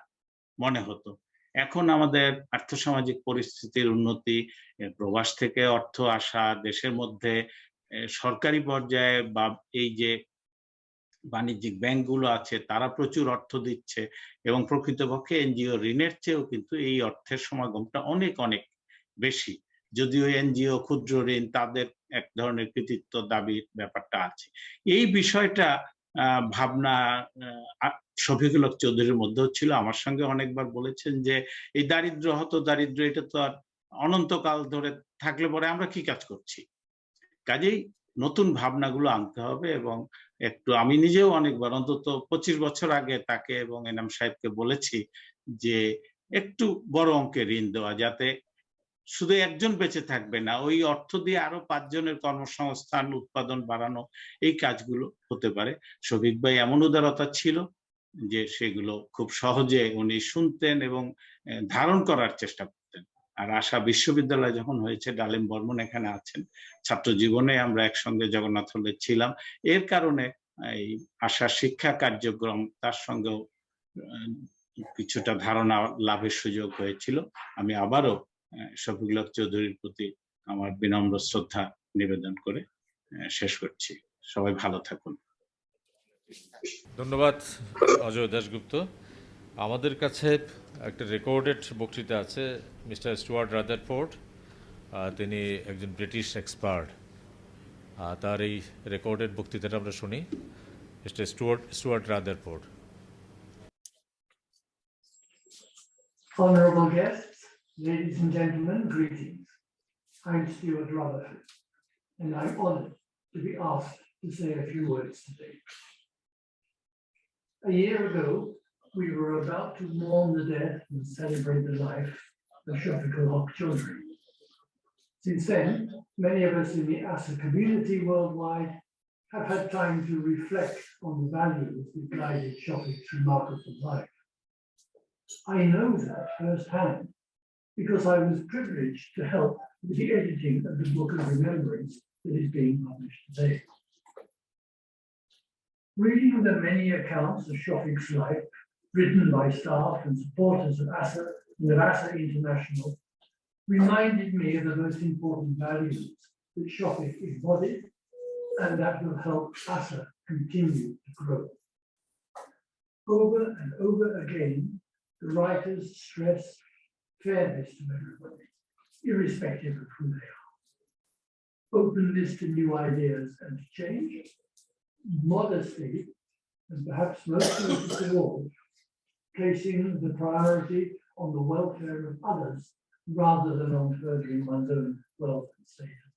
মনে হতো। এখন আমাদের আর্থসামাজিক পরিস্থিতির উন্নতি, প্রবাস থেকে অর্থ আসা, দেশের মধ্যে সরকারি পর্যায়ে বা এই যে বাণিজ্যিক ব্যাংকগুলো আছে তারা প্রচুর অর্থ দিচ্ছে, এবং প্রকৃতপক্ষে এনজিও ঋণের চেয়েও কিন্তু এই অর্থের সমাগমটা অনেক অনেক বেশি। যদিও এনজিও ক্ষুদ্র ঋণ তাদের এক ধরনের কৃতিত্ব দাবির ব্যাপারটা আছে। এই বিষয়টা ভাবনা শফিকুল হক চৌধুরীর মধ্যেও ছিল। আমার সঙ্গে অনেকবার বলেছেন যে এই দারিদ্র দারিদ্র এটা তো আর অনন্তকাল ধরে থাকলে পরে আমরা কি কাজ করছি। কাজেই নতুন ভাবনাগুলো আনতে হবে। এবং একটু আমি নিজেও অনেকবার, অন্তত 25 বছর আগে তাকে এবং এনাম সাহেবকে বলেছি যে একটু বড় অঙ্কের ঋণ দেওয়া, যাতে শুধু একজন বেঁচে থাকবে না, ওই অর্থ দিয়ে আরো 5 জনের কর্মসংস্থান, উৎপাদন বাড়ানো, এই কাজগুলো হতে পারে। শফিক ভাই এমন উদারতা ছিল যে সেগুলো খুব সহজে উনি শুনতেন এবং ধারণ করার চেষ্টা করতেন। আর আশা বিশ্ববিদ্যালয় যখন হয়েছে, ডালিম বর্মন এখানে আছেন, ছাত্র জীবনে আমরা একসঙ্গে জগন্নাথ হলে ছিলাম, এর কারণে এই আশা শিক্ষা কার্যক্রম তার সঙ্গেও কিছুটা ধারণা লাভের সুযোগ হয়েছিল। আমি আবারও শফিকুল হক চৌধুরীর প্রতি আমার বিনম্র শ্রদ্ধা নিবেদন করে শেষ করছি। সবাই ভালো থাকুন। ধন্যবাদ অজয় দাশগুপ্ত। আমাদের কাছে একটা রেকর্ডেড বক্তৃতা আছে মিস্টার স্টুয়ার্ট রাদারফোর্ড, তিনি একজন ব্রিটিশ এক্সপার্ট, তার এই রেকর্ডেড বক্তৃতাটা আমরা শুনি। Mister Stuart Rutherford. Honorable guests, ladies and gentlemen, greetings. I'm Stuart Rutherford, and I'm honored to be asked to say a few words today. A year ago, we were about to mourn the death and celebrate the life of Shafiqual Haque Choudhury. Since then, many of us in the ASA community worldwide have had time to reflect on the values that guided Shafiqu's remarkable life. I know that firsthand because I was privileged to help with the editing of the book of Memoirs that is being published today. Reading the many accounts of Shafiqu's life, written by staff and supporters of ASA and of ASA International, reminded me of the most important values that Shafiq embodied and that will help ASA continue to grow. Over and over again, the writers stress fairness to everybody, irrespective of who they are. Openness to new ideas and to change. Modesty, and perhaps most noticeable of all, placing the priority on the welfare of others rather than on furthering one's own wealth and status.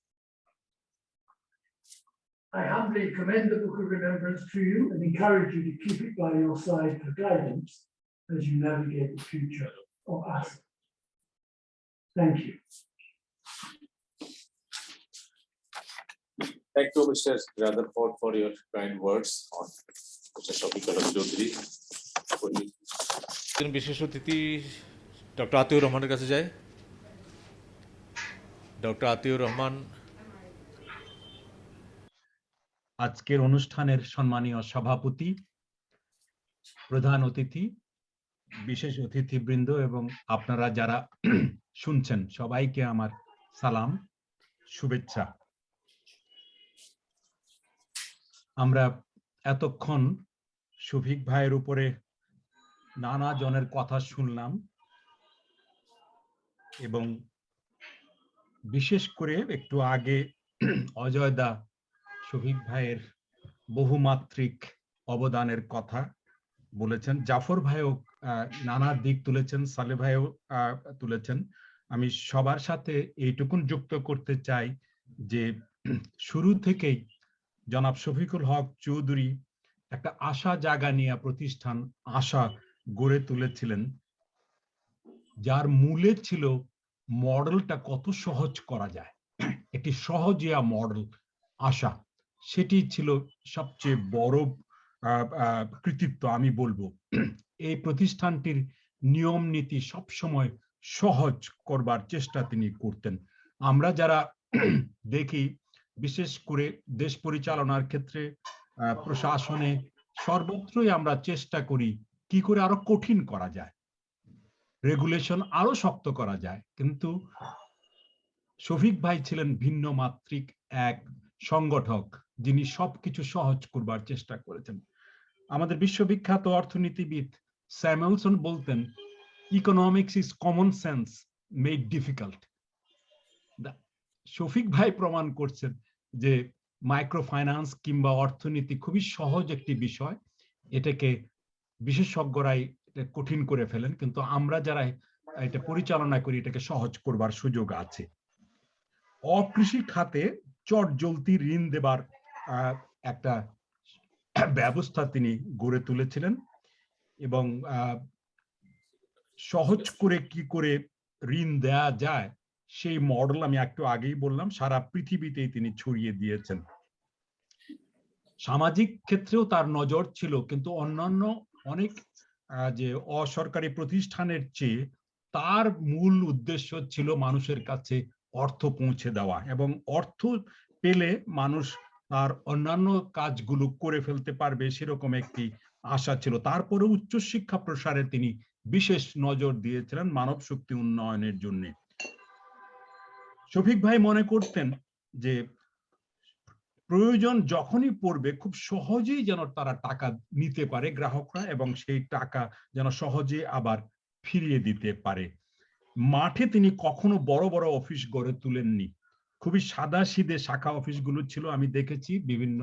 I humbly commend the Book of Remembrance to you and encourage you to keep it by your side for guidance as you navigate the future of us. Thank you. Thank you, Mr. Rutherford, for your kind words on Mr. Shafiqual Haque Choudhury. বিশেষ অতিথি doctor Atiur রহমানের কাছে যায়। Doctor Atiur Rahman. আজকের অনুষ্ঠানের সম্মানীয় সভাপতি, প্রধান অতিথি, বিশেষ অতিথিবৃন্দ এবং আপনারা যারা শুনছেন সবাইকে আমার সালাম। শুভেচ্ছা। আমরা এতক্ষণ শফিক ভাইয়ের উপরে নানা জনের কথা শুনলাম এবং বিশেষ করে একটু আগে অজয় দা শফিক ভাইয়ের বহুমাত্রিক অবদানের কথা বলেছেন। জাফর ভাইও নানা দিক তুলেছেন, সালে ভাইও তুলেছেন। আমি সবার সাথে এইটুকুন যুক্ত করতে চাই যে শুরু থেকেই জনাব শফিকুল হক চৌধুরী একটা আশা জাগা নিয়ে প্রতিষ্ঠান আশা গড়ে তুলেছিলেন, যার মূলে ছিল মডেলটা কত সহজ করা যায়, একটি সহজিয়া মডেল আশা। সেটি ছিল সবচেয়ে বড় কৃতিত্ব আমি বলবো। এই প্রতিষ্ঠানটির নিয়ম নীতি সবসময় সহজ করবার চেষ্টা তিনি করতেন। আমরা যারা দেখি, বিশেষ করে দেশ পরিচালনার ক্ষেত্রে প্রশাসনে সর্বত্রই আমরা চেষ্টা করি কি করে আরো কঠিন করা যায়, রেগুলেশন আরো শক্ত করা যায়, কিন্তু শফিক ভাই ছিলেন ভিন্ন মাত্রিক এক সংগঠক, যিনি সবকিছু সহজ করবার চেষ্টা করেছেন। আমাদের বিশ্ববিখ্যাত অর্থনীতিবিদ স্যামুয়েলসন বলতেন, economics is common sense made difficult. Shafiq ভাই প্রমাণ করছেন যে মাইক্রো ফাইন্যান্স কিংবা অর্থনীতি খুবই সহজ একটি বিষয়, এটাকে বিশেষজ্ঞরাই কঠিন করে ফেলেন, কিন্তু আমরা যারা এটা পরিচালনা করি এটাকে সহজ করবার সুযোগ আছে। অকৃষি খাতে চটজলদি ঋণ দেবার একটা ব্যবস্থা তিনি গড়ে তুলেছিলেন এবং সহজ করে কি করে ঋণ দেয়া যায় সেই মডেল আমি একটু আগেই বললাম সারা পৃথিবীতেই তিনি ছড়িয়ে দিয়েছেন। সামাজিক ক্ষেত্রেও তার নজর ছিল, কিন্তু অন্যান্য অনেক যে অসরকারি প্রতিষ্ঠানের চেয়ে তার মূল উদ্দেশ্য ছিল মানুষের কাছে অর্থ পৌঁছে দেওয়া, এবং অর্থ পেলে মানুষ তার অন্যান্য কাজগুলো করে ফেলতে পারবে সেরকম একটি আশা ছিল। তারপরে উচ্চশিক্ষা প্রসারে তিনি বিশেষ নজর দিয়েছিলেন মানব শক্তি উন্নয়নের জন্য। শফিক ভাই মনে করতেন যে প্রয়োজন যখনই পড়বে খুব সহজেই যেন তারা টাকা নিতে পারে গ্রাহকরা, এবং সেই টাকা যেন সহজে আবার ফিরিয়ে দিতে পারে। মাঠে তিনি কখনো বড় বড় অফিস গড়ে তুলেননি, খুবই সাদাসিধে শাখা অফিসগুলো ছিল। আমি দেখেছি বিভিন্ন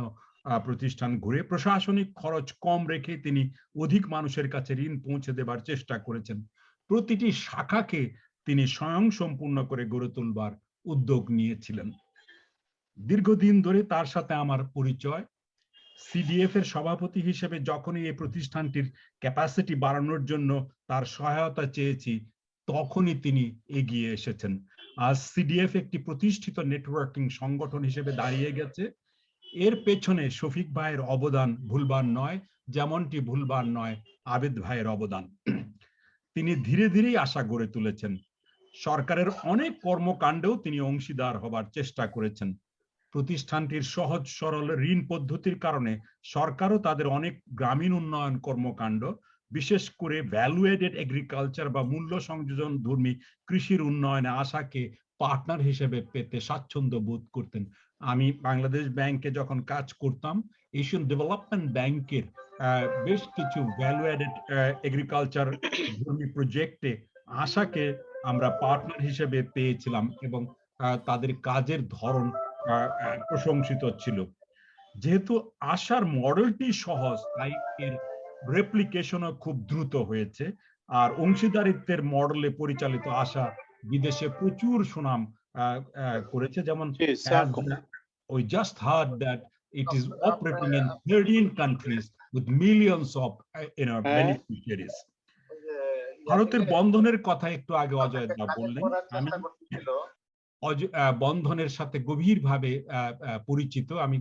প্রতিষ্ঠান ঘুরে প্রশাসনিক খরচ কম রেখে তিনি অধিক মানুষের কাছে ঋণ পৌঁছে দেবার চেষ্টা করেছেন। প্রতিটি শাখাকে তিনি স্বয়ংসম্পূর্ণ করে গড়ে তুলবার উদ্যোগ নিয়েছিলেন। দীর্ঘদিন ধরে তার সাথে আমার পরিচয়। সিডিএফ এর সভাপতি হিসেবে যখনই এই প্রতিষ্ঠানটির ক্যাপাসিটি বাড়ানোর জন্য তার সহায়তা চেয়েছি, তখনই তিনি এগিয়ে এসেছেন। আজ সিডিএফ একটি প্রতিষ্ঠিত নেটওয়ার্কিং সংগঠন হিসেবে দাঁড়িয়ে গেছে। এর পেছনে শফিক ভাইয়ের অবদান ভুলবার নয়, যেমনটি ভুলবার নয় আবেদ ভাইয়ের অবদান। তিনি ধীরে ধীরেই আশা গড়ে তুলেছেন। সরকারের অনেক কর্মকাণ্ডেও তিনি অংশীদার হবার চেষ্টা করেছেন। প্রতিষ্ঠানটির সহজ সরল ঋণ পদ্ধতির কারণে সরকারও তাদের অনেক গ্রামীণ উন্নয়ন কর্মকাণ্ড, বিশেষ করে ভ্যালু এডেড এগ্রিকালচার বা মূল্য সংযোজন ধর্মী কৃষির উন্নয়নে আশাকে পার্টনার হিসেবে পেতে স্বাচ্ছন্দ্য বোধ করতেন। আমি বাংলাদেশ ব্যাংকে যখন কাজ করতাম, এশিয়ান ডেভেলপমেন্ট ব্যাংকের বেশ কিছু ভ্যালু এডেড এগ্রিকালচার ধর্মী প্রজেক্টে আশাকে আমরা পার্টনার হিসেবে পেয়েছিলাম, এবং তাদের কাজের ধরন প্রশংসিত ছিল। যেহেতু আশার মডেলটি সহজ, তাই এর রেপ্লিকেশনও খুব দ্রুত হয়েছে। আর অংশীদারিত্বের মডেলে পরিচালিত আশা বিদেশে প্রচুর সুনাম করেছে। যেমন we just heard that it is operating in 13 countries with millions of beneficiaries. ভারতের বন্ধনের কথা একটু আগে অজয় দা বললেন। আমি বন্ধনের সাথে গভীরভাবে পরিচিত। আমি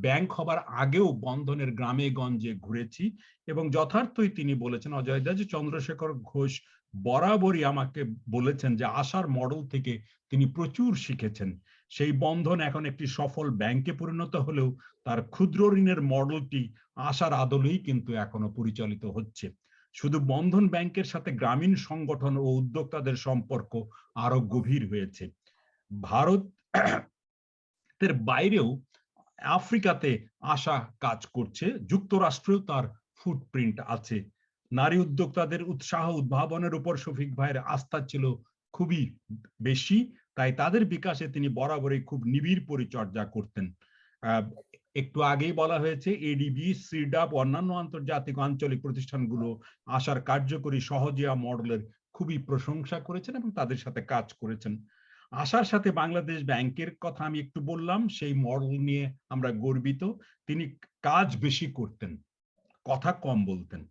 ব্যাংক হবার আগেও বন্ধনের গ্রামে গঞ্জে ঘুরেছি, এবং যথার্থই তিনি বলেছেন অজয় দা যে চন্দ্রশেখর ঘোষ বরাবরই আমাকে বলেছেন যে আশার মডেল থেকে তিনি প্রচুর শিখেছেন। সেই বন্ধন এখন একটি সফল ব্যাংকে পরিণত হলেও তার ক্ষুদ্র ঋণের মডেলটি আশার আদলেই কিন্তু এখনো পরিচালিত হচ্ছে। শুধু বন্ধন ব্যাংকের সাথে গ্রামীণ সংগঠন ও উদ্যোক্তাদের সম্পর্ক আরো গভীর হয়েছে। ভারত এর বাইরেও আফ্রিকাতে আশা কাজ করছে, যুক্তরাষ্ট্রেও তার ফুটপ্রিন্ট আছে। নারী উদ্যোক্তাদের উৎসাহ উদ্ভাবনের উপর শফিক ভাইয়ের আস্থা ছিল খুবই বেশি, তাই তাদের বিকাশে তিনি বরাবরই খুব নিবিড় পরিচর্যা করতেন। একটু আগেই বলা হয়েছে এডিবি, সিডাপ, অন্যান্য আন্তর্জাতিক আঞ্চলিক প্রতিষ্ঠানগুলো আশার কার্যকরী সহজিয়া মডেলের খুবই প্রশংসা করেছেন এবং তাদের সাথে কাজ করেছেন। আশার সাথে বাংলাদেশ ব্যাংকের কথা আমি একটু বললাম, সেই মডেল নিয়ে আমরা গর্বিত। তিনি কাজ বেশি করতেন, কথা কম বলতেন।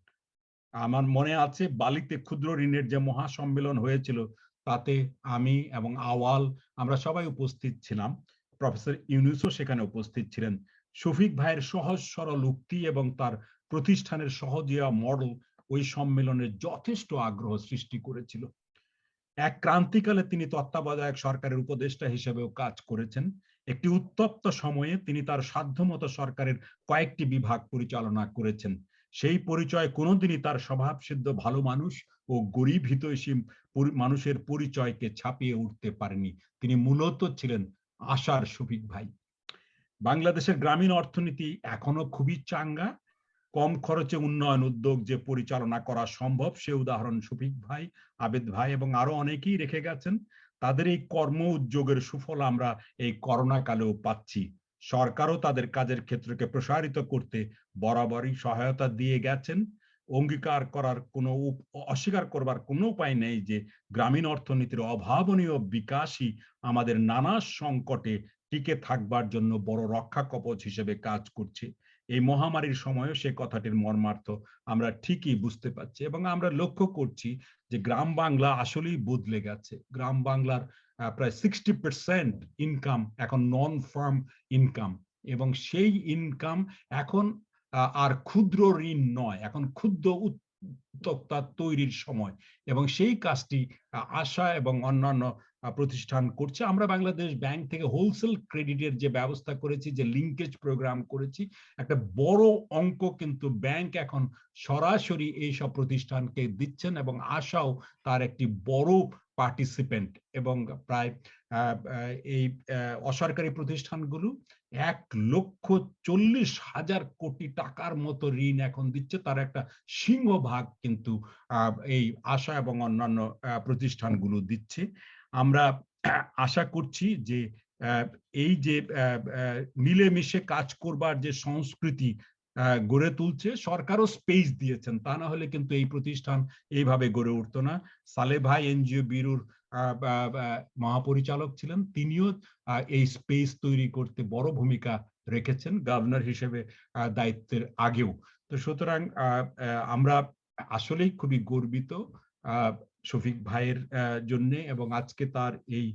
আমার মনে আছে বালিতে ক্ষুদ্র ঋণের যে মহাসম্মেলন হয়েছিল, তাতে আমি এবং আওয়াল আমরা সবাই উপস্থিত ছিলাম, প্রফেসর ইউনুসও সেখানে উপস্থিত ছিলেন। শফিক ভাইয়ের সহজ সরল উক্তি এবং তার প্রতিষ্ঠানের সহজিয়া মডেল ওই সম্মেলনে যথেষ্ট আগ্রহ সৃষ্টি করেছিল। এক ক্রান্তিকালে তিনি তত্ত্বাবধায়ক সরকারের উপদেষ্টা হিসেবেও কাজ করেছেন। একটি উত্তপ্ত সময়ে তিনি তার সাধ্যমতো সরকারের কয়েকটি বিভাগ পরিচালনা করেছেন। সেই পরিচয় কোনোদিনই তার স্বভাবসিদ্ধ ভালো মানুষ ও গরিব হিতৈষী মানুষের পরিচয়কে ছাপিয়ে উঠতে পারেনি। তিনি মূলত ছিলেন আশার শফিক ভাই। বাংলাদেশের গ্রামীণ অর্থনীতি এখনো খুবই চাঙ্গা। কম খরচে উন্নয়ন উদ্যোগ যে পরিচালনা করা সম্ভব, সে উদাহরণ শফিক ভাই, আবেদ ভাই এবং আরো অনেকেই রেখে গেছেন। তাদের এই কর্ম উদ্যোগের সুফল আমরা এই করোনা কালেও পাচ্ছি। সরকারও তাদের কাজের ক্ষেত্রকে প্রসারিত করতে বরাবরই সহায়তা দিয়ে গেছেন। অস্বীকার করবার কোনো উপায় নেই যে গ্রামীণ অর্থনীতির অভাবনীয় বিকাশই আমাদের নানা সংকটে টিকে থাকবার জন্য বড় রক্ষা কবচ হিসেবে কাজ করছে। এই মহামারীর সময়ও সে কথাটির মর্মার্থ আমরা ঠিকই বুঝতে পারছি এবং আমরা লক্ষ্য করছি যে গ্রাম বাংলা আসলেই বদলে গেছে। গ্রাম বাংলার প্রায় 60% ইনকাম এখন নন ফার্ম ইনকাম, এবং সেই ইনকাম এখন আর ক্ষুদ্র ঋণ নয়, এখন ক্ষুদ্র উদ্যোক্তা তৈরির সময়, এবং সেই কাজটি আশা এবং অন্যান্য প্রতিষ্ঠান করছে। আমরা বাংলাদেশ ব্যাংক থেকে হোলসেল ক্রেডিটের যে ব্যবস্থা করেছি, যে লিঙ্কেজ প্রোগ্রাম করেছি, একটা বড় অঙ্ক কিন্তু ব্যাংক এখন সরাসরি এইসব প্রতিষ্ঠানকে দিচ্ছেন এবং আশাও তার একটি বড় পার্টিসিপেন্ট। এবং প্রায় এই অসরকারি প্রতিষ্ঠানগুলো 1,40,000 কোটি টাকার মতো ঋণ এখন দিচ্ছে। তার একটা সিংহভাগ কিন্তু এই আশা এবং অন্যান্য প্রতিষ্ঠানগুলো দিচ্ছে। আমরা আশা করছি যে এই যে মিলেমিশে কাজ করবার যে সংস্কৃতি গড়ে তুলছে, সরকারও স্পেস দিয়েছেন, তা না হলে কিন্তু এই প্রতিষ্ঠান এইভাবে গড়ে উঠতো না। সালে ভাই এনজিও ব্যুরোর মহাপরিচালক ছিলেন, তিনিও এই স্পেস তৈরি করতে বড় ভূমিকা রেখেছেন গভর্নর হিসেবে দায়িত্বের আগেও। তো সুতরাং আমরা আসলেই খুবই গর্বিত শফিক ভাইয়ের জন্য, এবং আজকে তার এই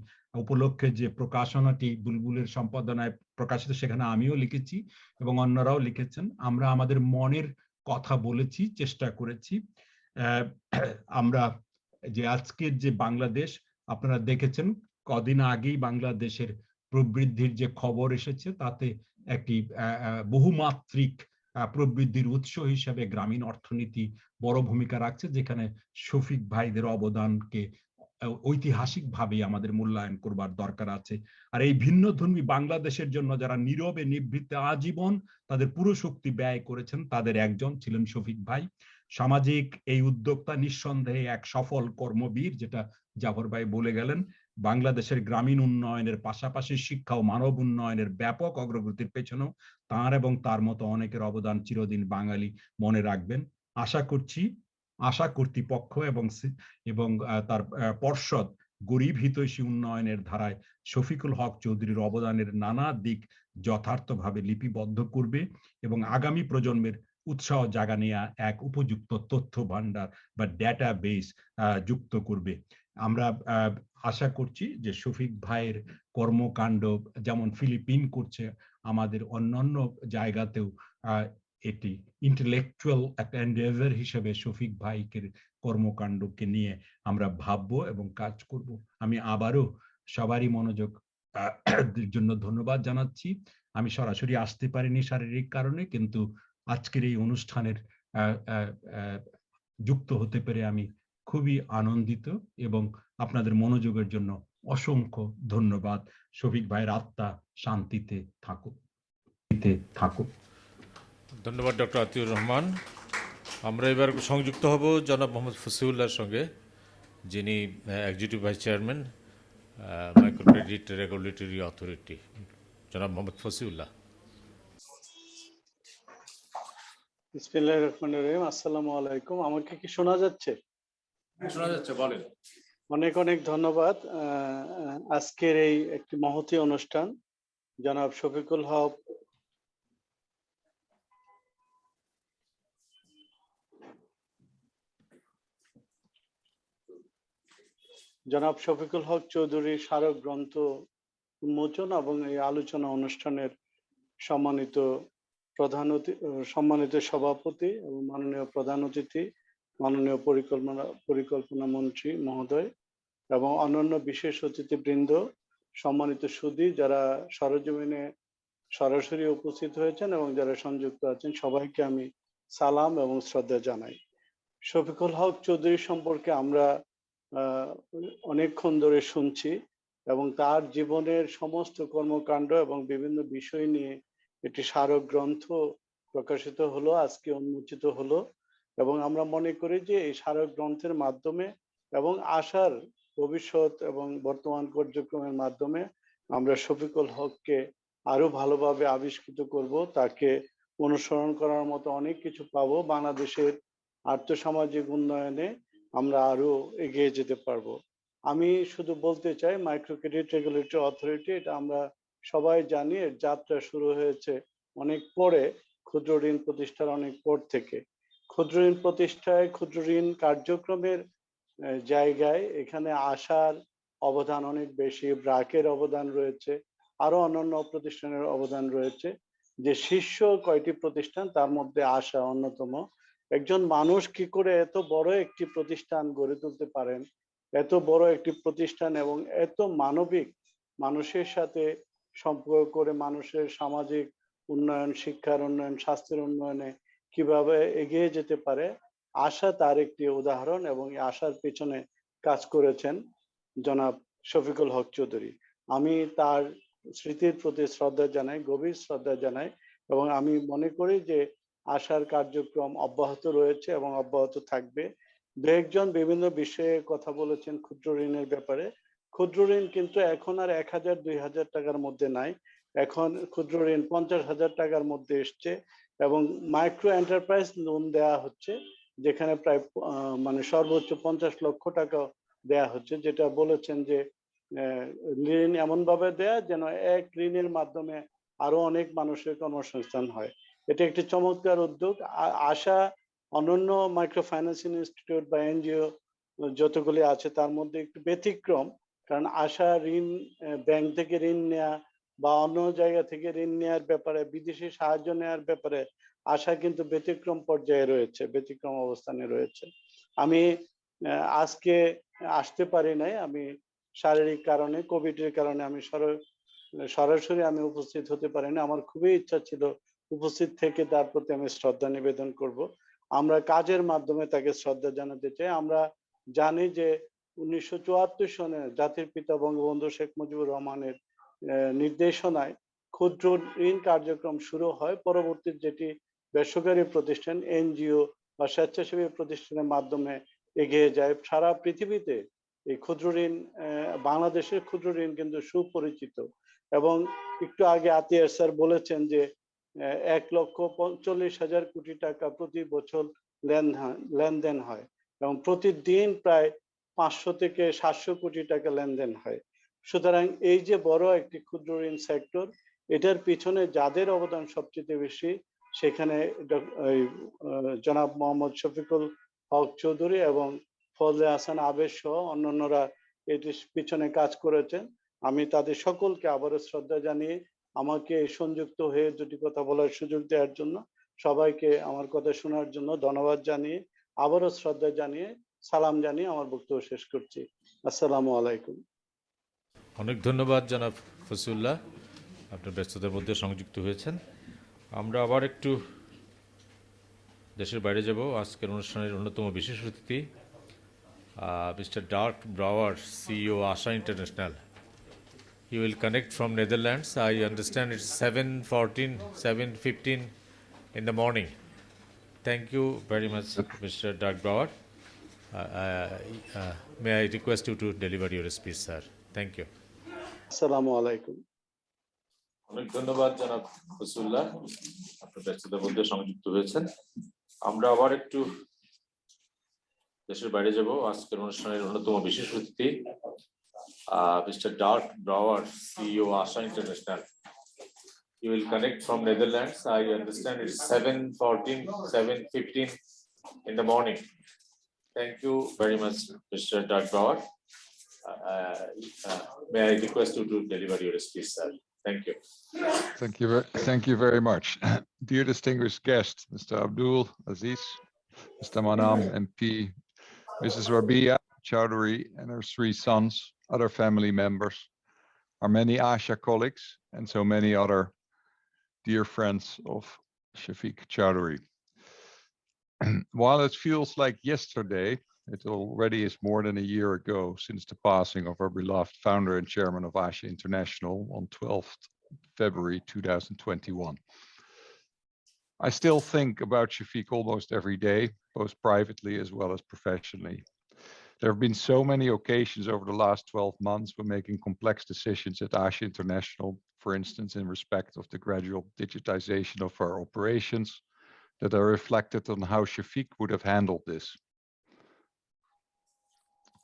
উপলক্ষে যে প্রকাশনাটি বুলবুলের সম্পাদনায় প্রকাশিত, সেখানে আমিও লিখেছি এবং অন্যরাও লিখেছেন। আমরা আমাদের মনের কথা বলেছি, চেষ্টা করেছি। আমরা যে আজকের যে বাংলাদেশ আপনারা দেখেছেন, কদিন আগেই বাংলাদেশের প্রবৃদ্ধির যে খবর এসেছে, তাতে একটি বহুমাত্রিক প্রবৃদ্ধির উৎস হিসেবে গ্রামীণ অর্থনীতি বড় ভূমিকা রাখছে, যেখানে শফিক ভাইদের অবদানকে ঐতিহাসিকভাবে আমাদের মূল্যায়ন করবার দরকার আছে। আর এই ভিন্নধর্মী বাংলাদেশের জন্য যারা নীরবে নিভৃতে আজীবন তাদের পুরো শক্তি ব্যয় করেছেন, তাদের একজন ছিলেন শফিক ভাই। সামাজিক এই উদ্যোক্তা নিঃসন্দেহে এক সফল কর্মবীর, যেটা জাফর ভাই বলে গেলেন। বাংলাদেশের গ্রামীণ উন্নয়নের পাশাপাশি শিক্ষা ও মানব উন্নয়নের ব্যাপক অগ্রগতির পেছনেও তার এবং তার মতো অনেকের অবদান চিরদিন বাঙালি মনে রাখবেন। আশা কর্তৃপক্ষ এবং তার পর্ষদ গরিব হিতৈষী উন্নয়নের ধারায় শফিকুল হক চৌধুরীর অবদানের নানা দিক যথার্থভাবে লিপিবদ্ধ করবে এবং আগামী প্রজন্মের উৎসাহ জাগানিয়া এক উপযুক্ত তথ্য ভান্ডার বা ডেটাবেস যুক্ত করবে। আমরা আশা করছি যে শফিক ভাইয়ের কর্মকাণ্ড যেমন ফিলিপিন করছে, আমাদের অন্যান্য জায়গাতেও এটি ইন্টেলেকচুয়াল একটা এন্ডেভার হিসেবে শফিক ভাইকে কর্মকাণ্ডকে নিয়ে আমরা ভাববো এবং কাজ করব। আমি আবারও সবারই মনোযোগ জন্য ধন্যবাদ জানাচ্ছি। আমি সরাসরি আসতে পারিনি শারীরিক কারণে, কিন্তু আজকের এই অনুষ্ঠানের যুক্ত হতে পেরে আমি খুবই আনন্দিত এবং আপনাদের মনোযোগের জন্য অসংখ্য ধন্যবাদ। শফিক ভাইয়ের আত্মা শান্তিতে থাকুক। ধন্যবাদ ডক্টর আতিউর রহমান। আমরা এবার সংযুক্ত হব জনাব মোহাম্মদ ফসিউল্লাহর সঙ্গে, যিনি executive vice chairman micro credit regulatory authority. জনাব মোহাম্মদ ফসিউল্লাহ। বিসমিল্লাহির রহমানির রহিম। আসসালামু আলাইকুম। আমাকে কি শোনা যাচ্ছে? শোনা যাচ্ছে, বলেন। অনেক অনেক ধন্যবাদ। আজকের এই একটি মহতী অনুষ্ঠান জনাব শফিকুল হক চৌধুরী স্মারক গ্রন্থ উন্মোচন এবং এই আলোচনা অনুষ্ঠানের সম্মানিত সভাপতি এবং মাননীয় প্রধান অতিথি, মাননীয় পরিকল্পনা মন্ত্রী মহোদয় এবং অন্যান্য বিশেষ অতিথিবৃন্দ, সম্মানিত সুধী যারা সরজমিনে সরাসরি উপস্থিত হয়েছেন এবং যারা সংযুক্ত আছেন, সবাইকে আমি সালাম এবং শ্রদ্ধা জানাই। শফিকুল হক চৌধুরী সম্পর্কে আমরা অনেকক্ষণ ধরে শুনছি এবং তার জীবনের সমস্ত কর্মকাণ্ড এবং বিভিন্ন বিষয় নিয়ে একটি স্মারক গ্রন্থ প্রকাশিত হলো, আজকে উন্মোচিত হলো। এবং আমরা মনে করি যে এই স্মারক গ্রন্থের মাধ্যমে এবং আশার ভবিষ্যৎ এবং বর্তমান কার্যক্রমের মাধ্যমে আমরা শফিকুল হককে আরো ভালোভাবে আবিষ্কৃত করব, তাকে অনুসরণ করার মতো অনেক কিছু পাবো। বাংলাদেশের আর্থসামাজিক উন্নয়নে আমরা আরো এগিয়ে যেতে পারবো। আমি শুধু বলতে চাই, মাইক্রো ক্রেডিট রেগুলেটরি অথরিটি, এটা আমরা সবাই জানি, এর যাত্রা শুরু হয়েছে অনেক পরে, ক্ষুদ্র ঋণ প্রতিষ্ঠার অনেক পর থেকে। ক্ষুদ্র ঋণ প্রতিষ্ঠায়, ক্ষুদ্র ঋণ কার্যক্রমের জায়গায় এখানে আশার অবদান অনেক বেশি, ব্র্যাকের অবদান রয়েছে, আরো অন্যান্য প্রতিষ্ঠানের অবদান রয়েছে। যে শীর্ষ কয়টি প্রতিষ্ঠান, তার মধ্যে আশা অন্যতম। একজন মানুষ কি করে এত বড় একটি প্রতিষ্ঠান গড়ে তুলতে পারেন, এত বড় একটি প্রতিষ্ঠান এবং এত মানবিক, মানুষের সাথে সম্পর্ক করে মানুষের সামাজিক উন্নয়ন, শিক্ষার উন্নয়ন, স্বাস্থ্যের উন্নয়নে কিভাবে এগিয়ে যেতে পারে, আশা তার একটি উদাহরণ। এবং এই আশার পেছনে কাজ করেছেন জনাব শফিকুল হক চৌধুরী। আমি তার স্মৃতির প্রতি শ্রদ্ধা জানাই, গভীর শ্রদ্ধা জানাই, এবং আমি মনে করি যে আশার কার্যক্রম অব্যাহত রয়েছে এবং অব্যাহত থাকবে। দু একজন বিভিন্ন বিষয়ে কথা বলেছেন ক্ষুদ্র ঋণের ব্যাপারে। ক্ষুদ্র ঋণ কিন্তু এখন আর 1000 2000 টাকার মধ্যে নাই, এখন ক্ষুদ্র ঋণ 50,000 টাকার মধ্যে এসছে এবং মাইক্রো এন্টারপ্রাইজ লোন দেওয়া হচ্ছে, যেখানে প্রায় মানে সর্বোচ্চ 50 লক্ষ টাকা দেয়া হচ্ছে, যেটা বলেছেন যে ঋণ এমন ভাবে দেয়া যেন এক ঋণের মাধ্যমে আরো অনেক মানুষের কর্মসংস্থান হয়। এটা একটি চমৎকার উদ্যোগ। আশা অন্যান্য মাইক্রো ফাইন্যান্সিং ইনস্টিটিউট বা এনজিও যতগুলি আছে তার মধ্যে একটু ব্যতিক্রম, কারণ আশা ঋণ ব্যাংক থেকে ঋণ নেয়া বা অন্য জায়গা থেকে ঋণ নেওয়ার ব্যাপারে, বিদেশি সাহায্য নেওয়ার ব্যাপারে আশা কিন্তু ব্যতিক্রম পর্যায়ে রয়েছে, ব্যতিক্রম অবস্থানে রয়েছে। আমি আজকে আসতে পারি নাই, আমি শারীরিক কারণে, কোভিডের কারণে আমি সরাসরি আমি উপস্থিত হতে পারিনি। আমার খুবই ইচ্ছা ছিল উপস্থিত থেকে তার প্রতি আমি শ্রদ্ধা নিবেদন করব। আমরা কাজের মাধ্যমে তাকে শ্রদ্ধা জানাতে চাই। আমরা জানি যে 1974 সনে জাতির পিতা বঙ্গবন্ধু শেখ মুজিবুর রহমানের নির্দেশনায় ক্ষুদ্র ঋণ কার্যক্রম শুরু হয়। পরবর্তী যেটি বেসরকারি প্রতিষ্ঠান, এনজিও বা স্বেচ্ছাসেবী প্রতিষ্ঠানের মাধ্যমে এগিয়ে যায় সারা পৃথিবীতে। এই ক্ষুদ্র ঋণ, বাংলাদেশের ক্ষুদ্র ঋণ কিন্তু সুপরিচিত। এবং একটু আগে আতিয়ার স্যার বলেছেন যে 1,40,000 কোটি টাকা প্রতি বছর লেনদেন হয় এবং প্রতিদিন প্রায় 500 থেকে 700 কোটি টাকা লেনদেন হয়। সুতরাং এই যে বড় একটি ক্ষুদ্র ঋণ সেক্টর, এটার পিছনে যাদের অবদান সবচেয়ে বেশি, সেখানে জনাব মোহাম্মদ শফিকুল হক চৌধুরী এবং ফজলে হাসান আবেদ সহ অন্যান্যরা এটির পিছনে কাজ করেছেন। আমি তাদের সকলকে আবারও শ্রদ্ধা জানিয়ে, আমাকে সংযুক্ত হয়ে দুটি কথা বলার সুযোগ দেওয়ার জন্য, সবাইকে আমার কথা শোনার জন্য ধন্যবাদ জানিয়ে, আবারও শ্রদ্ধা জানিয়ে, সালাম জানিয়ে আমার বক্তব্য শেষ করছি। আসসালামু আলাইকুম। অনেক ধন্যবাদ জনাব ফসিউল্লাহ, আপনার ব্যস্ততার মধ্যে সংযুক্ত হয়েছেন। আমরা আবার একটু দেশের বাইরে যাব। আজকের অনুষ্ঠানের অন্যতম বিশেষ অতিথি Mr. Dirk Brouwer, CEO, ASA International. He will connect from Netherlands. I understand it's 7:14, 7:15 in the morning. Thank you very much, Mr. Dirk Brouwer. May I request you to deliver your speech, sir? Thank you. আসসালামু আলাইকুম। অনেক ধন্যবাদ জনাব রসুল্লাহ, আপনার ব্যস্ততার মধ্যে সংযুক্ত হয়েছেন। আমরা আবার একটু দেশের বাইরে যাব। আজকের অনুষ্ঠানের অন্যতম বিশেষ অতিথি Mr. Dirk Brouwer, CEO, ASA International. He will connect from Netherlands. I understand it's 7:14, 7:15 in the morning. Thank you very much, Mr. Dirk Brouwer. May I request you to deliver your speech, sir? Thank you. Thank you very much. Dear distinguished guests, Mr. Abdul Aziz, Mr. Mannan, MP, Mrs. Rabia Chowdhury and her 3 sons, other family members, our many ASA colleagues, and so many other dear friends of Shafiqual Choudhury. While it feels like yesterday, it already is more than a year ago since the passing of our beloved founder and chairman of ASA International on 12th February 2021. I still think about Shafiq almost every day, both privately as well as professionally. There have been so many occasions over the last 12 months when making complex decisions at ASA International, for instance, in respect of the gradual digitization of our operations, that are reflected on how Shafiq would have handled this.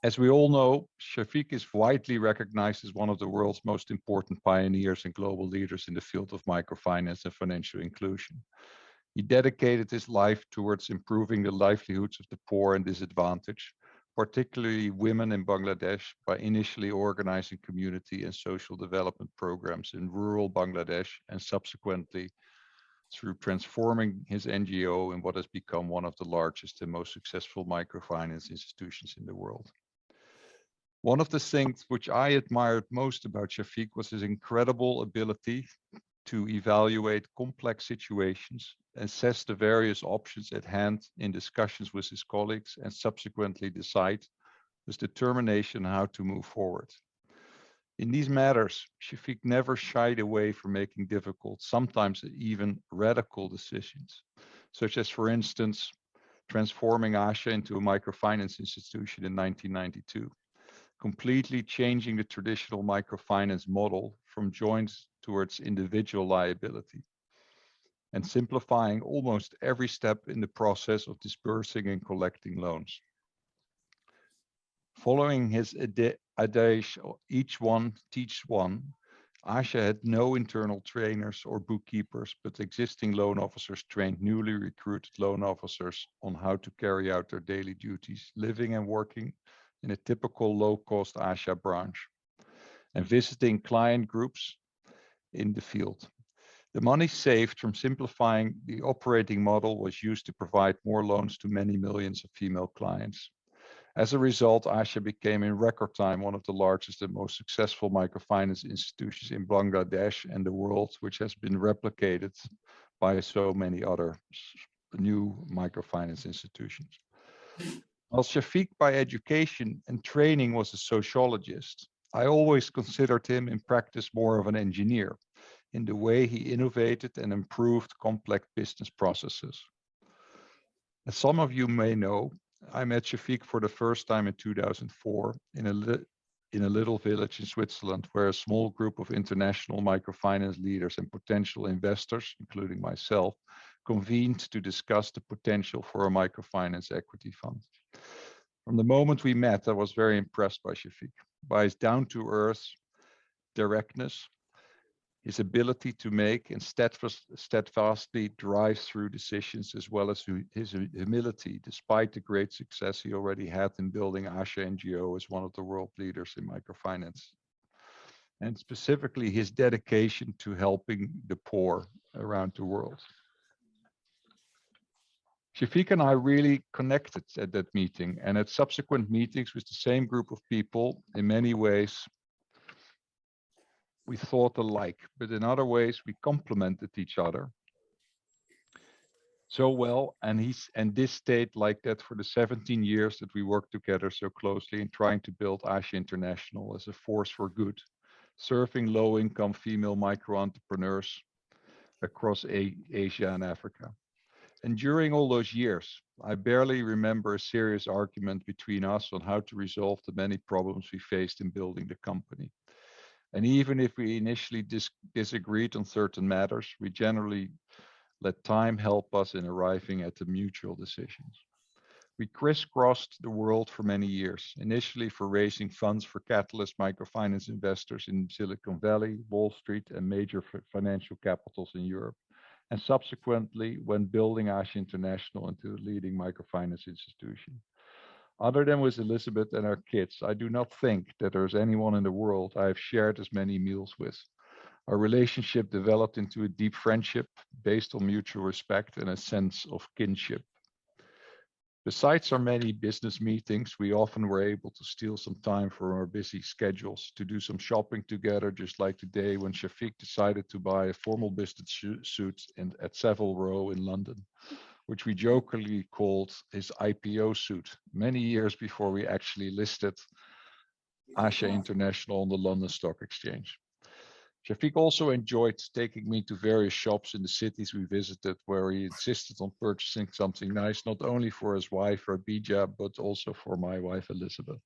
As we all know, Shafiq is widely recognized as one of the world's most important pioneers and global leaders in the field of microfinance and financial inclusion. He dedicated his life towards improving the livelihoods of the poor and disadvantaged, particularly women in Bangladesh, by initially organizing community and social development programs in rural Bangladesh, and subsequently through transforming his NGO in what has become one of the largest and most successful microfinance institutions in the world. One of the things which I admired most about Shafiq was his incredible ability to evaluate complex situations, assess the various options at hand in discussions with his colleagues, and subsequently decide with determination how to move forward. In these matters, Shafiq never shied away from making difficult, sometimes even radical decisions, such as, for instance, transforming ASA into a microfinance institution in 1992. Completely changing the traditional microfinance model from joint towards individual liability, and simplifying almost every step in the process of disbursing and collecting loans. Following his adage, each one teach one, ASA had no internal trainers or bookkeepers, but existing loan officers trained newly recruited loan officers on how to carry out their daily duties, living and working in a typical low-cost ASA branch, and visiting client groups in the field. The money saved from simplifying the operating model was used to provide more loans to many millions of female clients. As a result, ASA became in record time one of the largest and most successful microfinance institutions in Bangladesh and the world, which has been replicated by so many other new microfinance institutions. While Shafiq by education and training was a sociologist, I always considered him in practice more of an engineer in the way he innovated and improved complex business processes. As some of you may know, I met Shafiq for the first time in 2004 in a little village in Switzerland, where a small group of international microfinance leaders and potential investors, including myself, convened to discuss the potential for a microfinance equity fund. From the moment we met, I was very impressed by Shafiq, by his down-to-earth directness, his ability to make and steadfastly drive through decisions, as well as his humility, despite the great success he already had in building ASA NGO as one of the world leaders in microfinance, and specifically his dedication to helping the poor around the world. Shafiq and I really connected at that meeting, and at subsequent meetings with the same group of people. In many ways, we thought alike, but in other ways we complemented each other. so well, and this stayed like that for the 17 years that we worked together so closely in trying to build ASA International as a force for good, serving low-income female micro-entrepreneurs across Asia and Africa. And during all those years, I barely remember a serious argument between us on how to resolve the many problems we faced in building the company. And even if we initially disagreed on certain matters, we generally let time help us in arriving at the mutual decisions. We crisscrossed the world for many years, initially for raising funds for catalyst microfinance investors in Silicon Valley, Wall Street, and major financial capitals in Europe, and subsequently when building ASA International into a leading microfinance institution. Other than with Elizabeth and our kids, I do not think that there's anyone in the world I have shared as many meals with. Our relationship developed into a deep friendship based on mutual respect and a sense of kinship. Besides our many business meetings, we often were able to steal some time from our busy schedules to do some shopping together, just like today when Shafiq decided to buy a formal business suit at Savile Row in London, which we jokingly called his IPO suit, many years before we actually listed ASA International on the London Stock Exchange. Shafiq also enjoyed taking me to various shops in the cities we visited, where he insisted on purchasing something nice, not only for his wife Rabija, but also for my wife Elizabeth.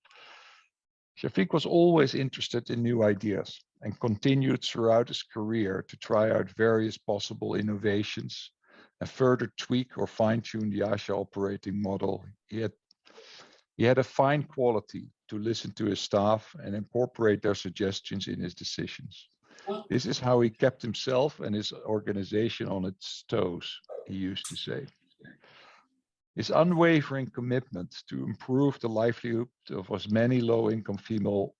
Shafiq was always interested in new ideas and continued throughout his career to try out various possible innovations and further tweak or fine-tune the ASA operating model. He had a fine quality to listen to his staff and incorporate their suggestions in his decisions. This is how he kept himself and his organization on its toes, he used to say. His unwavering commitment to improve the livelihood of as many low-income female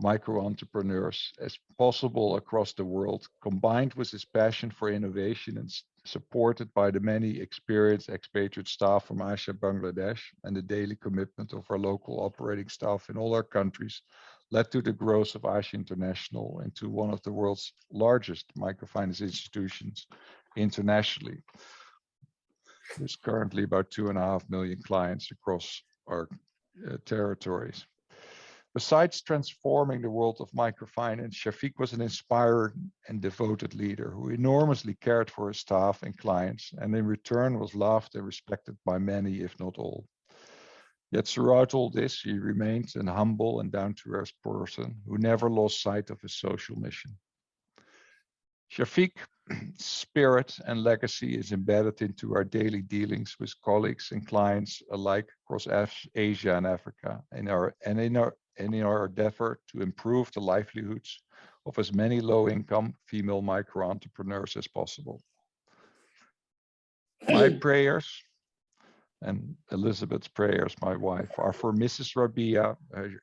micro-entrepreneurs as possible across the world, combined with his passion for innovation and supported by the many experienced expatriate staff from ASA Bangladesh and the daily commitment of our local operating staff in all our countries, led to the growth of ASA International into one of the world's largest microfinance institutions internationally. There's currently about 2.5 million clients across our territories. Besides transforming the world of microfinance, Shafiq was an inspiring and devoted leader who enormously cared for his staff and clients, and in return was loved and respected by many, if not all. Yet throughout all this, he remained an humble and down-to-earth person who never lost sight of his social mission. Shafiq's spirit and legacy is embedded into our daily dealings with colleagues and clients alike across Asia and Africa, in our endeavor to improve the livelihoods of as many low-income female micro-entrepreneurs as possible. My prayers and Elizabeth's prayers, my wife, are for Mrs. Rabia,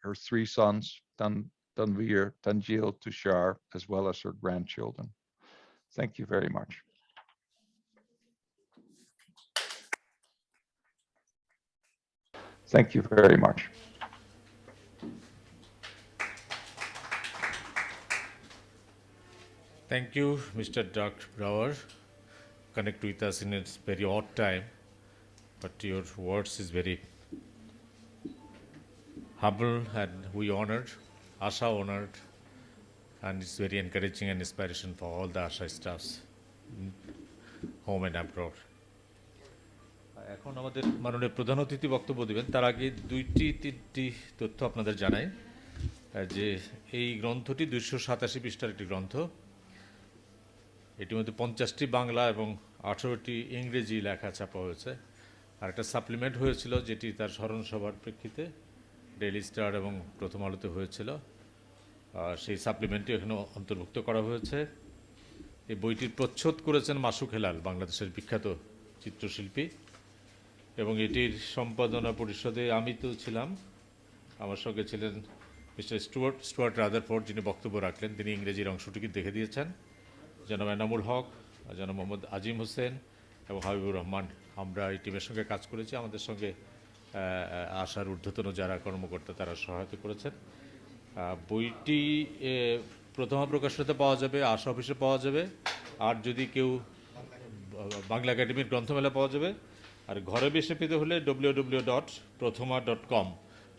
her 3 sons, Tanvir, Tanjil, Tushar, as well as her grandchildren. Thank you very much. Thank you very much. Thank you, Mr. Dirk Brouwer. Connect with us in a very odd time, but your words is very humble and we honored, ASA honored, and it's very encouraging and inspiration for all the ASA staffs, home and abroad. এখন আমাদের মাননীয় প্রধান অতিথি বক্তব্য দিবেন, তার আগে 2-3টি তথ্য আপনাদের জানাই যে এই গ্রন্থটি 287 পৃষ্ঠার একটি গ্রন্থ। এটির মধ্যে 50টি বাংলা এবং 18টি ইংরেজি লেখা ছাপা হয়েছে। আর একটা সাপ্লিমেন্ট হয়েছিল যেটি তার স্মরণ সভার প্রেক্ষিতে ডেইলি স্টার এবং প্রথম আলোতে হয়েছিল, সেই সাপ্লিমেন্টটি এখানে অন্তর্ভুক্ত করা হয়েছে। এই বইটির প্রচ্ছদ করেছেন মাসুক হেলাল, বাংলাদেশের বিখ্যাত চিত্রশিল্পী, এবং এটির সম্পাদনা পরিষদে আমি তো ছিলাম, আমার সঙ্গে ছিলেন মিস্টার স্টুয়ার্ট রাদারফোর্ড, যিনি বক্তব্য রাখলেন। তিনি ইংরেজির অংশটিকে দেখে দিয়েছেন। জনাব এনামুল হক, জনাব মোহাম্মদ আজিম হোসেন এবং হাবিবুর রহমান, আমরা এই টিমের সঙ্গে কাজ করেছি। আমাদের সঙ্গে আসার ঊর্ধ্বতন যারা কর্মকর্তা তারা সহায়তা করেছেন। বইটি প্রথমা প্রকাশনাতে পাওয়া যাবে, আশা অফিসে পাওয়া যাবে। আর যদি কেউ বাংলা একাডেমির গ্রন্থমেলা পাওয়া যাবে। আর ঘরে বসে পেতে হলে www.prothoma.com,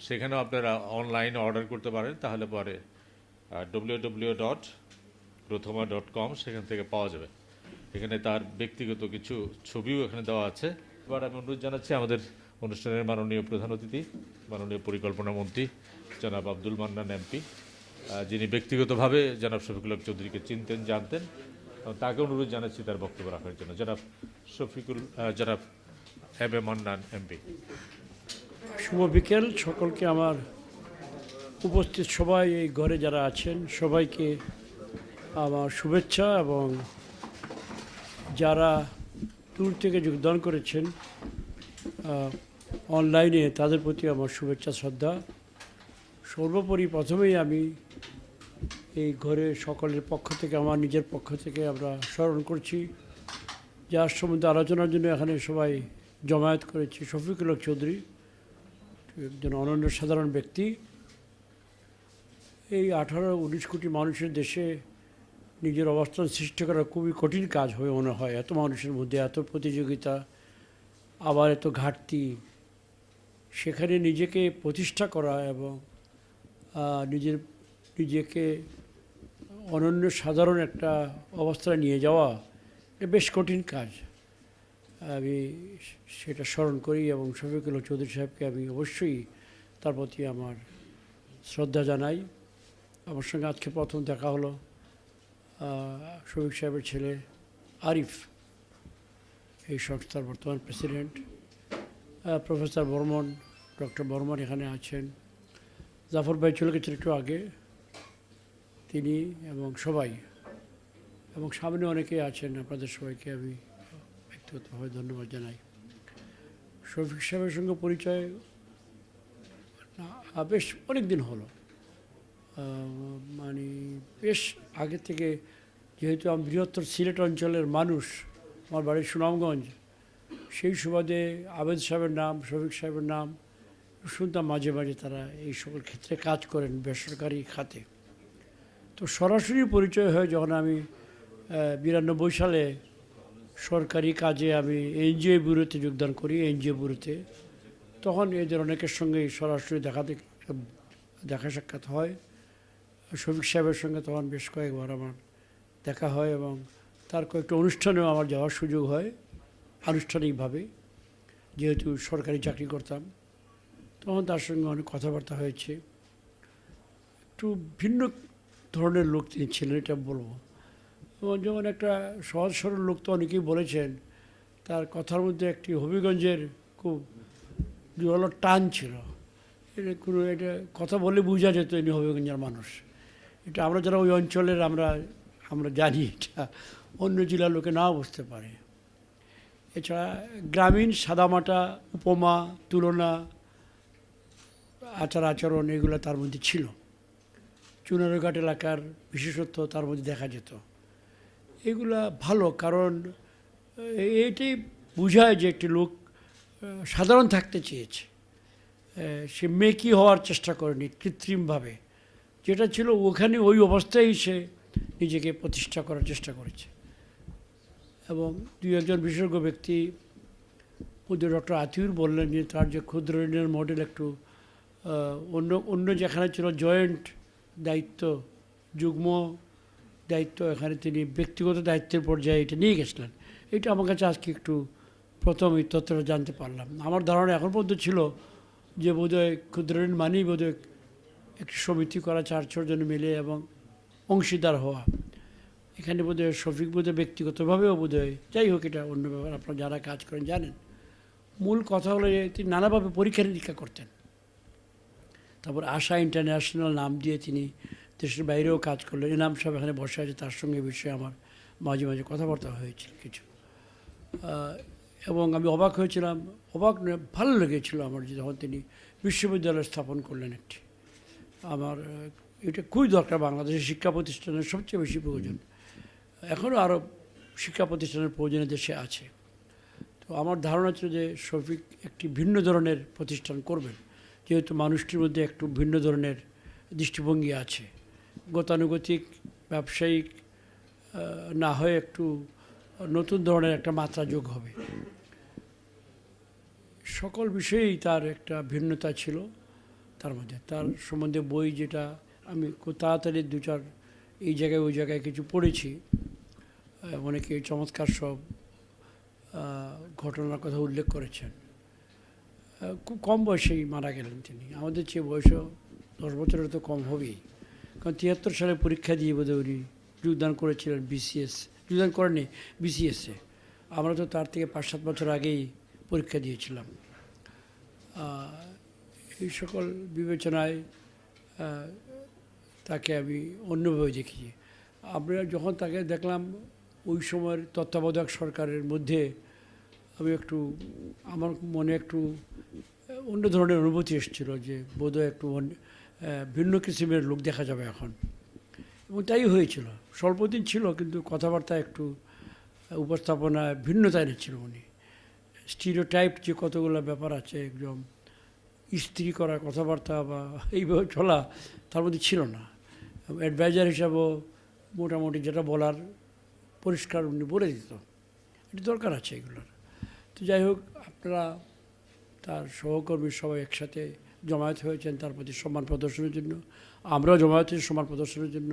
সেখানেও আপনারা অনলাইনে অর্ডার করতে পারেন, তাহলে পরে www.prothoma.com সেখান থেকে পাওয়া যাবে। এখানে তার ব্যক্তিগত কিছু ছবিও এখানে দেওয়া আছে। এবার আমি অনুরোধ জানাচ্ছি আমাদের অনুষ্ঠানের মাননীয় প্রধান অতিথি, মাননীয় পরিকল্পনা মন্ত্রী জনাব আব্দুল মান্নান এমপি, যিনি ব্যক্তিগতভাবে জনাব শফিকুল হক চৌধুরীকে চিনতেন, জানতেন, তাকে অনুরোধ জানাচ্ছি তার বক্তব্য রাখার জন্য। জনাব মান্নান এমপি। শুভ বিকেল সকলকে। আমার উপস্থিত সবাই, এই ঘরে যারা আছেন সবাইকে আমার শুভেচ্ছা, এবং যারা দূর থেকে যোগদান করেছেন অনলাইনে তাদের প্রতি আমার শুভেচ্ছা শ্রদ্ধা। সর্বোপরি প্রথমেই আমি এই ঘরে সকলের পক্ষ থেকে, আমার নিজের পক্ষ থেকে আমরা স্মরণ করছি যার সম্বন্ধে আলোচনার জন্য এখানে সবাই জমায়েত করেছি, শফিকুল হক চৌধুরী, একজন অনন্য সাধারণ ব্যক্তি। এই 18-19 কোটি মানুষের দেশে নিজের অবস্থান সৃষ্টি করা খুবই কঠিন কাজ হয়ে মনে হয়। এত মানুষের মধ্যে এত প্রতিযোগিতা, আবার এত ঘাটতি, সেখানে নিজেকে প্রতিষ্ঠা করা এবং নিজেকে অনন্য সাধারণ একটা অবস্থায় নিয়ে যাওয়া, এটা বেশ কঠিন কাজ। আমি সেটা স্মরণ করি এবং শফিকুল হক চৌধুরী সাহেবকে আমি অবশ্যই তার প্রতি আমার শ্রদ্ধা জানাই। আমার সঙ্গে আজকে প্রথম দেখা হলো শফিক সাহেবের ছেলে আরিফ, এই সংস্থার বর্তমান president, professor Barman, doctor Barman এখানে আছেন, জাফর ভাই চলে গেছেন একটু আগে, তিনি এবং সবাই, এবং সামনে অনেকেই আছেন। আপনাদের সবাইকে আমি ব্যক্তিগতভাবে ধন্যবাদ জানাই। শফিক সাহেবের সঙ্গে পরিচয় বেশ অনেক দিন হলো, মানে বেশ আগে থেকে, যেহেতু আমি বৃহত্তর সিলেট অঞ্চলের মানুষ, আমার বাড়ি সুনামগঞ্জ, সেই সুবাদে আবেদ সাহেবের নাম, শফিক সাহেবের নাম শুনতাম মাঝে মাঝে। তারা এই সকল ক্ষেত্রে কাজ করেন বেসরকারি খাতে। তো সরাসরি পরিচয় হয় যখন আমি 92 সালে সরকারি কাজে আমি এনজিও ব্যুরোতে যোগদান করি, এনজিও ব্যুরোতে। তখন এদের অনেকের সঙ্গেই সরাসরি দেখা সাক্ষাৎ হয়। শফিক সাহেবের সঙ্গে তখন বেশ কয়েকবার আমার দেখা হয়, এবং তার কয়েকটা অনুষ্ঠানেও আমার যাওয়ার সুযোগ হয় আনুষ্ঠানিকভাবে, যেহেতু সরকারি চাকরি করতাম। তখন তার সঙ্গে অনেক কথাবার্তা হয়েছে। একটু ভিন্ন ধরনের লোক তিনি ছিলেন, এটা বলবো। এবং যেমন একটা সহজ সরল লোক, তো অনেকেই বলেছেন, তার কথার মধ্যে একটি হবিগঞ্জের খুব জোরালো টান ছিল। এটা কথা বলে বোঝা যেত ইনি হবিগঞ্জের মানুষ। এটা আমরা যারা ওই অঞ্চলের আমরা জানি, এটা অন্য জেলার লোকে নাও বুঝতে পারে। এছাড়া গ্রামীণ সাদামাটা উপমা, তুলনা, আচার আচরণ, এগুলো তার মধ্যে ছিল। চুনারঘাট এলাকার বিশেষত্ব তার মধ্যে দেখা যেত। এগুলা ভালো, কারণ এইটাই বোঝায় যে একটি লোক সাধারণ থাকতে চেয়েছে। সে মেকি হওয়ার চেষ্টা করেনি কৃত্রিমভাবে, যেটা ছিল ওখানে ওই অবস্থায় সে নিজেকে প্রতিষ্ঠা করার চেষ্টা করেছে। এবং দুই একজন বিশেষজ্ঞ ব্যক্তি, ডক্টর আতিউর বললেন যে তার যে ক্ষুদ্র ঋণের মডেল একটু অন্য যেখানে ছিল জয়েন্ট দায়িত্ব, যুগ্ম দায়িত্ব, এখানে তিনি ব্যক্তিগত দায়িত্বের পর্যায়ে এটা নিয়ে গেছিলেন। এটা আমার কাছে আজকে একটু প্রথম এই তথ্যটা জানতে পারলাম। আমার ধারণা এখন পর্যন্ত ছিল যে বোধহয় ক্ষুদ্র ঋণ মানেই বোধহয় একটি সমিতি করা, 4 জন মিলে এবং অংশীদার হওয়া। এখানে বোধহয় শফিক বোধহয় ব্যক্তিগতভাবেও বোধহয়, যাই হোক এটা অন্য ব্যাপার, আপনারা যারা কাজ করেন জানেন। মূল কথা হলো যে তিনি নানাভাবে পরীক্ষা নিরীক্ষা করতেন। তারপর আশা ইন্টারন্যাশনাল নাম দিয়ে তিনি দেশের বাইরেও কাজ করলেন। এনাম সাহেব এখানে বসে আছে, তার সঙ্গে বিষয়ে আমার মাঝে মাঝে কথাবার্তা হয়েছিল কিছু। এবং আমি অবাক হয়েছিলাম, ভালো লেগেছিল আমার, যে যখন তিনি বিশ্ববিদ্যালয় স্থাপন করলেন একটি। আমার এটা খুবই দরকার, বাংলাদেশের শিক্ষা প্রতিষ্ঠানের সবচেয়ে বেশি প্রয়োজন। এখনও আরও শিক্ষা প্রতিষ্ঠানের প্রয়োজন দেশে আছে। তো আমার ধারণা ছিল যে শফিক একটি ভিন্ন ধরনের প্রতিষ্ঠান করবেন, যেহেতু মানুষটির মধ্যে একটু ভিন্ন ধরনের দৃষ্টিভঙ্গি আছে। গতানুগতিক ব্যবসায়িক না হয়ে একটু নতুন ধরনের একটা মাত্রা যোগ হবে। সকল বিষয়েই তার একটা ভিন্নতা ছিল। তার মধ্যে তার সম্বন্ধে বই যেটা আমি খুব তাড়াতাড়ি দু চার এই জায়গায় ওই জায়গায় কিছু পড়েছি, অনেকে চমৎকার সব ঘটনার কথা উল্লেখ করেছেন। খুব কম বয়সেই মারা গেলেন তিনি, আমাদের চেয়ে বয়সও 10 বছরের তো কম হবেই, কারণ 73 সালে পরীক্ষা দিয়ে বোধহয় উনি যোগদান করেছিলেন বিসিএস, যোগদান করেননি বিসিএসে, আমরা তো তার থেকে 5-7 বছর আগেই পরীক্ষা দিয়েছিলাম। এই সকল বিবেচনায় তাকে আমি অন্যভাবে দেখি। আমরা যখন তাকে দেখলাম ওই সময়ের তত্ত্বাবধায়ক সরকারের মধ্যে, আমি একটু আমার মনে একটু অন্য ধরনের অনুভূতি এসেছিল যে বোধহয় একটু ভিন্ন কিসিমের লোক দেখা যাবে এখন, এবং তাই হয়েছিল। স্বল্পদিন ছিল কিন্তু কথাবার্তা একটু উপস্থাপনা ভিন্নতা এনেছিল উনি। স্টিরিওটাইপ যে কতগুলো ব্যাপার আছে, একদম স্ত্রী করা কথাবার্তা বা এইভাবে চলা তার মধ্যে ছিল না। অ্যাডভাইজার হিসাবেও মোটামুটি যেটা বলার পরিষ্কার উনি বলে দিত, এটা দরকার আছে এগুলোর। তো যাই হোক, আপনারা তার সহকর্মী সবাই একসাথে জমায়েত হয়েছেন তার প্রতি সম্মান প্রদর্শনের জন্য, আমরাও জমায়েত হয়েছি সম্মান প্রদর্শনের জন্য।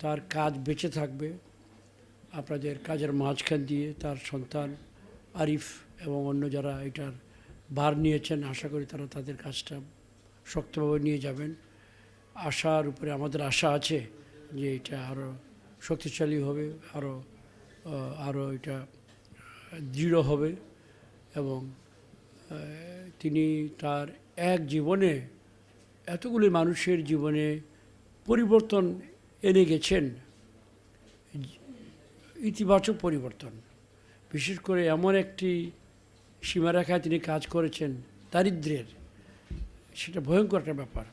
তার কাজ বেঁচে থাকবে আপনাদের কাজের মাঝখান দিয়ে। তার সন্তান আরিফ এবং অন্য যারা এটার ভার নিয়েছেন, আশা করি তারা তাদের কাজটা শক্তভাবে নিয়ে যাবেন। আশার উপরে আমাদের আশা আছে যে এটা আরও শক্তিশালী হবে, আরও এটা দৃঢ় হবে, এবং তিনি তার এক জীবনে এতগুলি মানুষের জীবনে পরিবর্তন এনে গেছেন, ইতিবাচক পরিবর্তন। বিশেষ করে এমন একটি সীমারেখায় তিনি কাজ করেছেন দারিদ্র্যের, সেটা ভয়ঙ্কর একটা ব্যাপার।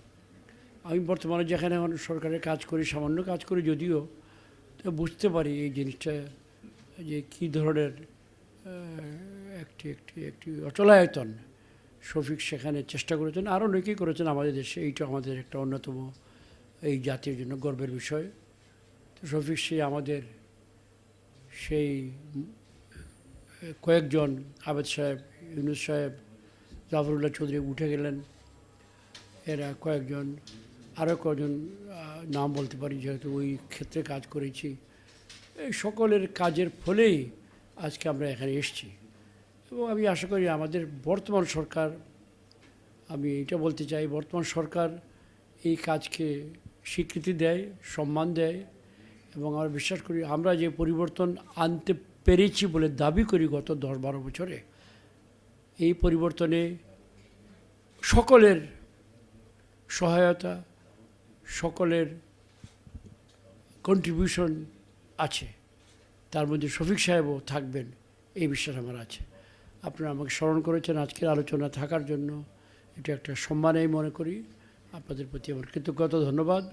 আমি বর্তমানে যেখানে এখন সরকারের কাজ করি, সামান্য কাজ করি যদিও, তো বুঝতে পারি এই জিনিসটা যে কী ধরনের একটি অচলায়তন শফিক সেখানে চেষ্টা করেছেন, আরও অনেকেই করেছেন আমাদের দেশে। এইটা আমাদের একটা অন্যতম এই জাতির জন্য গর্বের বিষয়। তো শফিক আমাদের সেই কয়েকজন, আবেদ সাহেব, ইউনুস সাহেব, জাফরুল্লাহ চৌধুরী উঠে গেলেন, এরা কয়েকজন, আরও কয়েকজন নাম বলতে পারি যেহেতু ওই ক্ষেত্রে কাজ করেছি। এই সকলের কাজের ফলেই আজকে আমরা এখানে এসেছি। এবং আমি আশা করি আমাদের বর্তমান সরকার, আমি এটা বলতে চাই, বর্তমান সরকার এই কাজকে স্বীকৃতি দেয়, সম্মান দেয়, এবং আমরা বিশ্বাস করি আমরা যে পরিবর্তন আনতে পেরেছি বলে দাবি করি গত 10-12 বছরে, এই পরিবর্তনে সকলের সহায়তা, সকলের কন্ট্রিবিউশন আছে, তার মধ্যে শফিক সাহেবও থাকবেন এই বিশ্বাস আমার আছে। আপনারা আমাকে স্মরণ করেছেন আজকের আলোচনা থাকার জন্য, এটা একটা সম্মানই মনে করি। আপনাদের প্রতি আমার কৃতজ্ঞতা, ধন্যবাদ।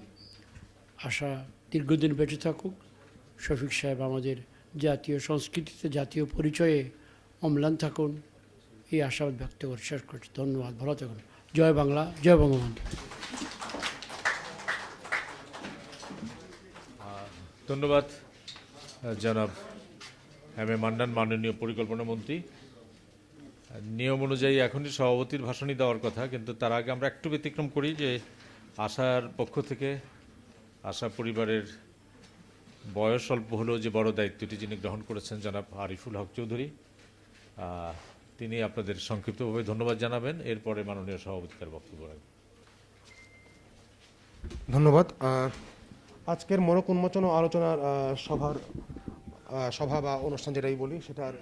আশা দীর্ঘদিন বেঁচে থাকুক। শফিক সাহেব আমাদের জাতীয় সংস্কৃতিতে, জাতীয় পরিচয়ে অম্লান থাকুন, এই আশাবাদ ব্যক্ত করে শেষ করছি। ধন্যবাদ, ভালো থাকুন। জয় বাংলা, জয় বঙ্গবন্ধু। ধন্যবাদ জনাব মান্নান, মাননীয় পরিকল্পনা মন্ত্রী। নিয়ম অনুযায়ী এখনই সভাপতির ভাষণই দেওয়ার কথা, কিন্তু তার আগে আমরা একটু ব্যতিক্রম করি যে আশার পক্ষ থেকে, আশা পরিবারের বয়স অল্প হলেও যে বড় দায়িত্বটি যিনি গ্রহণ করেছেন জনাব আরিফুল হক চৌধুরী, তিনি আপনাদের সংক্ষিপ্তভাবে ধন্যবাদ জানাবেন, এরপরে মাননীয় সভাপতি তার বক্তব্য রাখবেন। ধন্যবাদ। আজকের মোড়ক উন্মোচন ও আলোচনার সভা বা অনুষ্ঠান যেটাই বলি, সেটার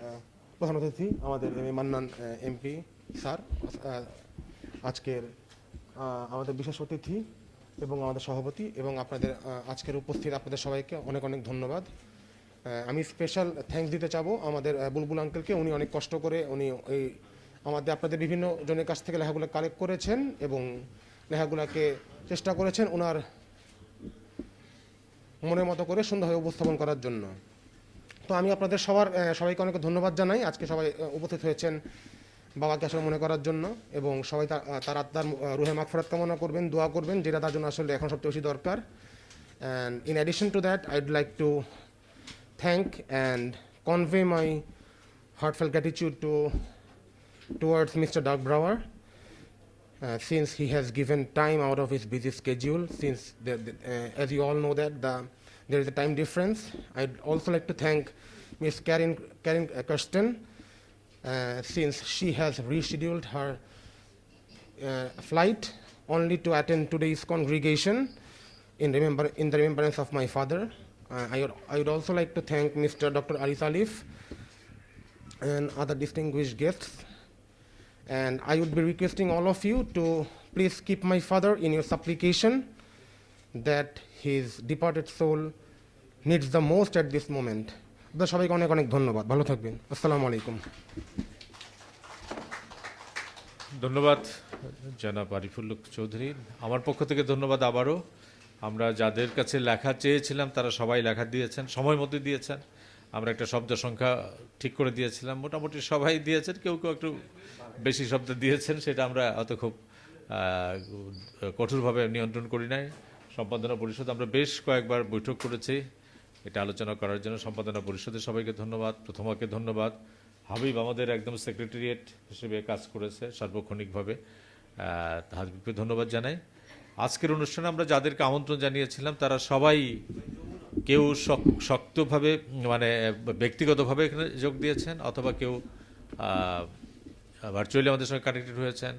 প্রধান অতিথি আমাদের মান্নান এমপি স্যার, আজকের আমাদের বিশেষ অতিথি এবং আমাদের সভাপতি, এবং আপনাদের আজকের উপস্থিত আপনাদের সবাইকে অনেক অনেক ধন্যবাদ। আমি স্পেশাল থ্যাঙ্কস দিতে চাবো আমাদের বুলবুল আঙ্কেলকে। উনি অনেক কষ্ট করে উনি এই আপনাদের বিভিন্ন জনের কাছ থেকে লেখাগুলো কালেক্ট করেছেন এবং লেখাগুলোকে চেষ্টা করেছেন ওনার মনের মতো করে সুন্দরভাবে উপস্থাপন করার জন্য। তো আমি আপনাদের সবাইকে অনেক ধন্যবাদ জানাই। আজকে সবাই উপস্থিত হয়েছেন বাবাকে আসলে মনে করার জন্য, এবং সবাই তার আত্মার রুহে মাগফিরাত কামনা করবেন, দোয়া করবেন, যেটা তার জন্য আসলে এখন সবচেয়ে বেশি দরকার। And in addition to that, I'd like to thank and convey my heartfelt gratitude towards Mr. Dirk Brouwer, since he has given time out of his busy schedule, since as you all know that there is a time difference. I'd also like to thank Ms. Karen Kirsten, since she has rescheduled her flight only to attend today's congregation in the remembrance of my father. I would also like to thank Mr. Dr. Ali Salif and other distinguished guests. And I would be requesting all of you to please keep my father in your supplication that his departed soul needs the most at this moment. সবাইকে অনেক অনেক ধন্যবাদ, ভালো থাকবেন, আসসালামু আলাইকুম। ধন্যবাদ জনাব আরিফুল চৌধুরী। আমার পক্ষ থেকে ধন্যবাদ আবারও। আমরা যাদের কাছে লেখা চেয়েছিলাম তারা সবাই লেখা দিয়েছেন, সময় মতো দিয়েছেন। আমরা একটা শব্দ সংখ্যা ঠিক করে দিয়েছিলাম, মোটামুটি সবাই দিয়েছেন, কেউ কেউ একটু বেশি শব্দ দিয়েছেন, সেটা আমরা অত খুব কঠোরভাবে নিয়ন্ত্রণ করি নাই। সম্পাদনা পরিষদ আমরা বেশ কয়েকবার বৈঠক করেছি এটা আলোচনা করার জন্য। সম্পাদনা পরিষদের সবাইকে ধন্যবাদ, প্রথমাকে ধন্যবাদ। হাবিব আমাদের একদম সেক্রেটারিয়েট হিসেবে কাজ করেছে সার্বক্ষণিকভাবে, হাবিবকে ধন্যবাদ জানাই। আজকের অনুষ্ঠানে আমরা যাদেরকে আমন্ত্রণ জানিয়েছিলাম তারা সবাই কেউ শক্তভাবে মানে ব্যক্তিগতভাবে এখানে যোগ দিয়েছেন, অথবা কেউ ভার্চুয়ালি আমাদের সঙ্গে কানেক্টেড হয়েছেন।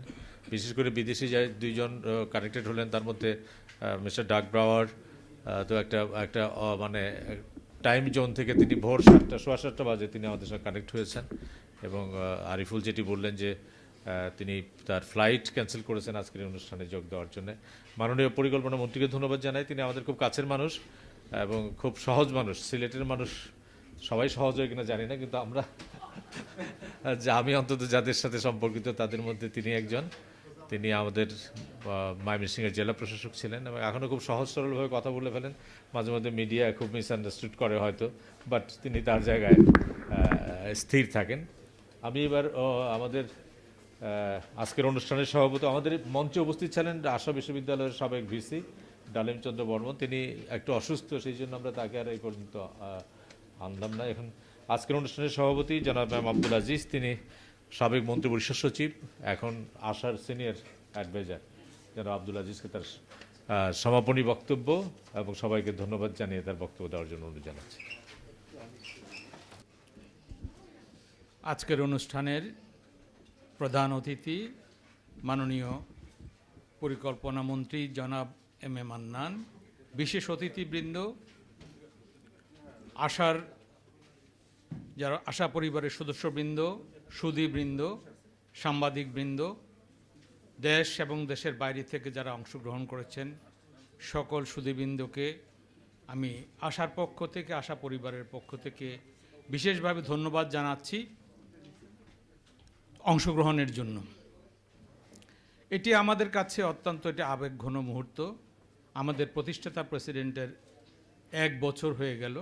বিশেষ করে বিদেশি দুইজন কানেক্টেড হলেন, তার মধ্যে মিস্টার ডার্ক ব্রাওয়ার তো একটা মানে টাইম জোন থেকে তিনি ভোর 7টা বাজে তিনি আমাদের সঙ্গে কানেক্ট হয়েছেন। এবং আরিফুল যেটি বললেন যে তিনি তার ফ্লাইট ক্যান্সেল করেছেন আজকের অনুষ্ঠানে যোগ দেওয়ার জন্য। মাননীয় পরিকল্পনা মন্ত্রীকে ধন্যবাদ জানাই, তিনি আমাদের খুব কাছের মানুষ এবং খুব সহজ মানুষ। সিলেটের মানুষ সবাই সহজ হয় কিনা জানি না, কিন্তু আমি অন্তত যাদের সাথে সম্পর্কিত তাদের মধ্যে তিনি একজন। তিনি আমাদের ময়মনসিংহের জেলা প্রশাসক ছিলেন এবং এখনও খুব সহজ সরলভাবে কথা বলে ফেলেন। মাঝে মধ্যে মিডিয়া খুব মিসআন্ডারস্টুড করে হয়তো, বাট তিনি তার জায়গায় স্থির থাকেন। আমি এবার আমাদের আজকের অনুষ্ঠানের সভাপতি আমাদের মঞ্চে উপস্থিত ছিলেন আশা বিশ্ববিদ্যালয়ের সাবেক ভিসি ডালিমচন্দ্র বর্মন। তিনি একটু অসুস্থ, সেই জন্য আমরা তাকে আর এই পর্যন্ত আনলাম না। এখন আজকের অনুষ্ঠানের সভাপতি জনাব ম্যাম আব্দুল আজিজ, তিনি সাবেক মন্ত্রী পরিষদ সচিব, এখন আশার সিনিয়র অ্যাডভাইজার জনাব আব্দুল আজিজকে তার সমাপনী বক্তব্য এবং সবাইকে ধন্যবাদ জানিয়ে তার বক্তব্য দেওয়ার জন্য অনুরোধ জানাচ্ছি। আজকের অনুষ্ঠানের প্রধান অতিথি মাননীয় পরিকল্পনা মন্ত্রী জনাব এম এ মান্নান, বিশেষ অতিথিবৃন্দ, যারা আশা পরিবারের সদস্যবৃন্দ, সুধীবৃন্দ, সাংবাদিকবৃন্দ, দেশ এবং দেশের বাইরে থেকে যারা অংশগ্রহণ করেছেন সকল সুধীবৃন্দকে আমি আশার পক্ষ থেকে, আশা পরিবারের পক্ষ থেকে বিশেষভাবে ধন্যবাদ জানাচ্ছি অংশগ্রহণের জন্য। এটি আমাদের কাছে অত্যন্ত একটি আবেগঘন মুহূর্ত। আমাদের প্রতিষ্ঠাতা প্রেসিডেন্টের 1 বছর হয়ে গেল,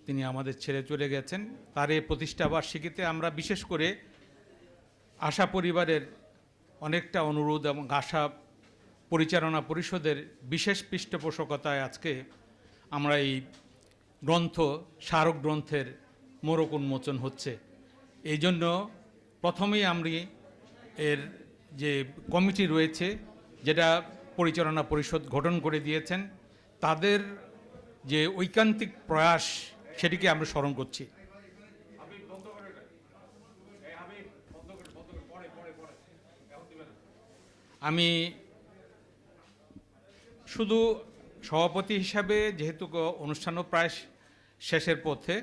তিনি আমাদের ছেড়ে চলে গেছেন। তার এই প্রতিষ্ঠাবার্ষিকীতে আমরা বিশেষ করে আশা পরিবারের অনেকটা অনুরোধ এবং আশা পরিচালনা পরিষদের বিশেষ পৃষ্ঠপোষকতায় আজকে আমরা এই স্মারক গ্রন্থের মোড়ক উন্মোচন হচ্ছে। এই জন্য প্রথমেই আমরা এর যে কমিটি রয়েছে যেটা পরিচালনা পরিষদ গঠন করে দিয়েছেন, তাদের যে ঐকান্তিক প্রয়াস সেটিকে আমরা স্মরণ করছি। আমি শুধু সভাপতি হিসাবে, যেহেতু অনুষ্ঠানও প্রায় শেষের পথে,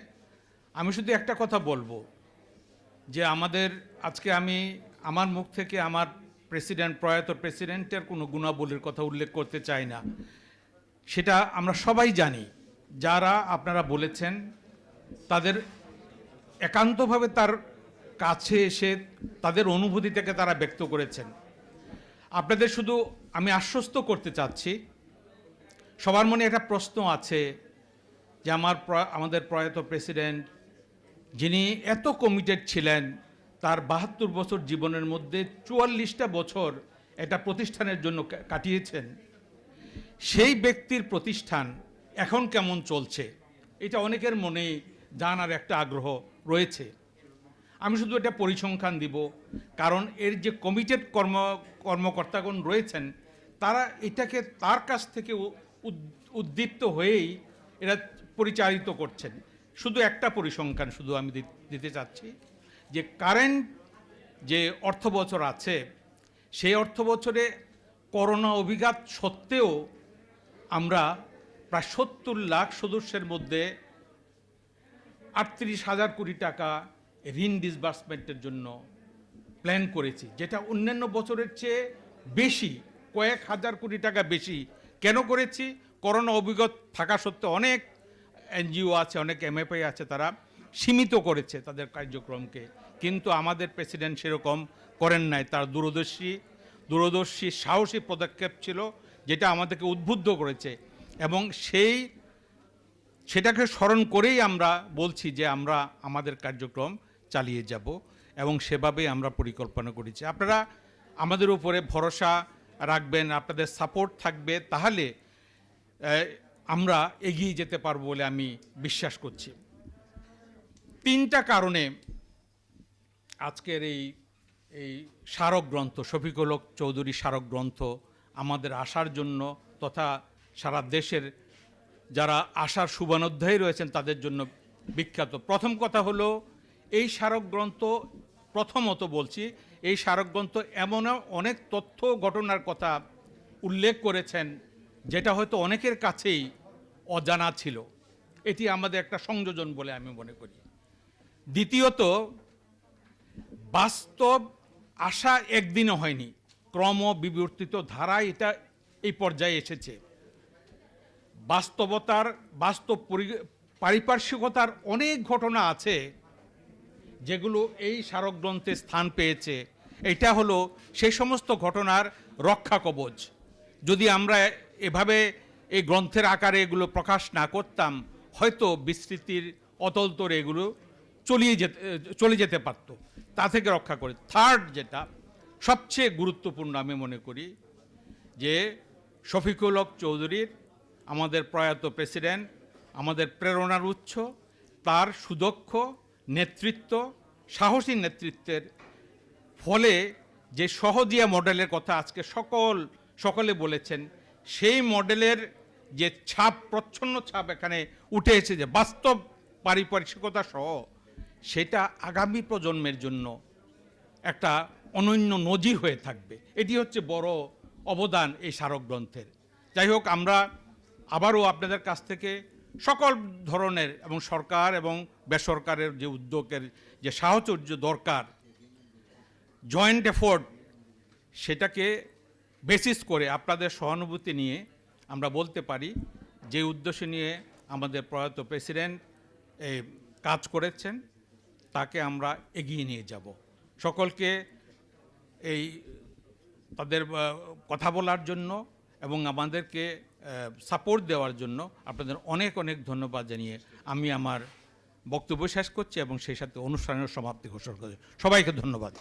আমি শুধু একটা কথা বলবো যে আজকে আমি আমার মুখ থেকে আমার প্রয়াত প্রেসিডেন্টের কোনো গুণাবলীর কথা উল্লেখ করতে চাই না। সেটা আমরা সবাই জানি, যারা আপনারা বলেছেন তাদের একান্তভাবে তার কাছে এসে তাদের অনুভূতি থেকে তারা ব্যক্ত করেছেন। আপনাদের শুধু আমি আশ্বস্ত করতে চাচ্ছি, সবার মনে একটা প্রশ্ন আছে যে আমাদের প্রয়াত প্রেসিডেন্ট যিনি এত কমিটেড ছিলেন, তার 72 বছর জীবনের মধ্যে 44টা বছর এটা প্রতিষ্ঠানের জন্য কাটিয়েছেন, সেই ব্যক্তির প্রতিষ্ঠান এখন কেমন চলছে, এটা অনেকের মনেই জানার একটা আগ্রহ রয়েছে। আমি শুধু এটা পরিসংখ্যান দিব, কারণ এর যে কমিটেড কর্মকর্তাগণ রয়েছেন তারা এটাকে তার কাছ থেকে উদ্দীপ্ত হয়েই এরা পরিচালিত করছেন। শুধু একটা পরিসংখ্যান শুধু আমি দিতে চাচ্ছি যে কারেন্ট যে অর্থ বছর আছে সেই অর্থ বছরে করোনা অভিঘাত সত্ত্বেও আমরা প্রায় 70 লাখ সদস্যের মধ্যে 38,000 কোটি টাকা ঋণ ডিসবার্সমেন্টের জন্য প্ল্যান করেছি, যেটা অন্যান্য বছরের চেয়ে বেশি, কয়েক হাজার কোটি টাকা বেশি। কেন করেছি? করোনা অভিজ্ঞত থাকা সত্ত্বেও অনেক এনজিও আছে, অনেক এমএফআই আছে, তারা সীমিত করেছে তাদের কার্যক্রমকে, কিন্তু আমাদের প্রেসিডেন্ট সেরকম করেন নাই। তার দূরদর্শী সাহসী পদক্ষেপ ছিল যেটা আমাদেরকে উদ্বুদ্ধ করেছে, এবং সেটাকে স্মরণ করেই আমরা বলছি যে আমরা আমাদের কার্যক্রম চালিয়ে যাব, এবং সেভাবেই আমরা পরিকল্পনা করেছি। আপনারা আমাদের উপরে ভরসা রাখবেন, আপনাদের সাপোর্ট থাকবে, তাহলে আমরা এগিয়ে যেতে পারবো বলে আমি বিশ্বাস করছি। 3টা কারণে আজকের এই স্মারক গ্রন্থ, শফিকুল হক চৌধুরী স্মারক গ্রন্থ আমাদের আশার জন্য তথা সারা দেশের যারা আশার শুভানুধ্যায়ী রয়েছেন তাদের জন্য বিখ্যাত। প্রথম কথা হলো, এই স্মারক গ্রন্থ, প্রথমত বলছি, এই স্মারক গ্রন্থ এমন অনেক তথ্য ঘটনার কথা উল্লেখ করেছেন যেটা হয়তো অনেকের কাছেই অজানা ছিল। এটি আমাদের একটা সংযোজন বলে আমি মনে করি। দ্বিতীয়ত, বাস্তব আশা একদিনও হয়নি, ক্রমবিবর্তিত ধারায় এটা এই পর্যায়ে এসেছে। বাস্তব পারিপার্শ্বিকতার অনেক ঘটনা আছে যেগুলো এই স্মারক গ্রন্থে স্থান পেয়েছে। এটা হলো সেই সমস্ত ঘটনার রক্ষা কবচ। যদি আমরা এভাবে এই গ্রন্থের আকারে এগুলো প্রকাশ না করতাম, হয়তো বিস্তৃতির অতলতরে এগুলো চলে যেতে পারত, তা থেকে রক্ষা করে। থার্ড, যেটা সবচেয়ে গুরুত্বপূর্ণ আমি মনে করি, যে শফিকুল হক চৌধুরীর, আমাদের প্রয়াত প্রেসিডেন্ট, আমাদের প্রেরণার উৎস, তার সুদক্ষ নেতৃত্ব, সাহসী নেতৃত্বের ফলে যে সহজিয়া মডেলের কথা আজকে সকলে বলেছেন, সেই মডেলের যে ছাপ, প্রচ্ছন্ন ছাপ এখানে উঠে এসেছে বাস্তব পারিপার্শ্বিকতা সহ, সেটা আগামী প্রজন্মের জন্য একটা অনন্য নজির হয়ে থাকবে। এটি হচ্ছে বড় অবদান এই স্মারক গ্রন্থের। যাই হোক, আমরা আবারও আপনাদের কাছ থেকে সকল ধরনের এবং সরকার এবং বেসরকারের যে উদ্যোগের যে সাহচর্য দরকার, জয়েন্ট এফোর্ট, সেটাকে বেসিস করে আপনাদের সহানুভূতি নিয়ে আমরা বলতে পারি যে উদ্দেশ্য নিয়ে আমাদের প্রয়াত প্রেসিডেন্ট কাজ করেছেন তাকে আমরা এগিয়ে নিয়ে যাব। সকলকে এই তাদের কথা বলার জন্য এবং আমাদেরকে সাপোর্ট দেওয়ার জন্য আপনাদের অনেক অনেক ধন্যবাদ জানিয়ে আমি আমার বক্তব্য শেষ করছি এবং সেই সাথে অনুষ্ঠানের সমাপ্তি ঘোষণা করছি। সবাইকে ধন্যবাদ।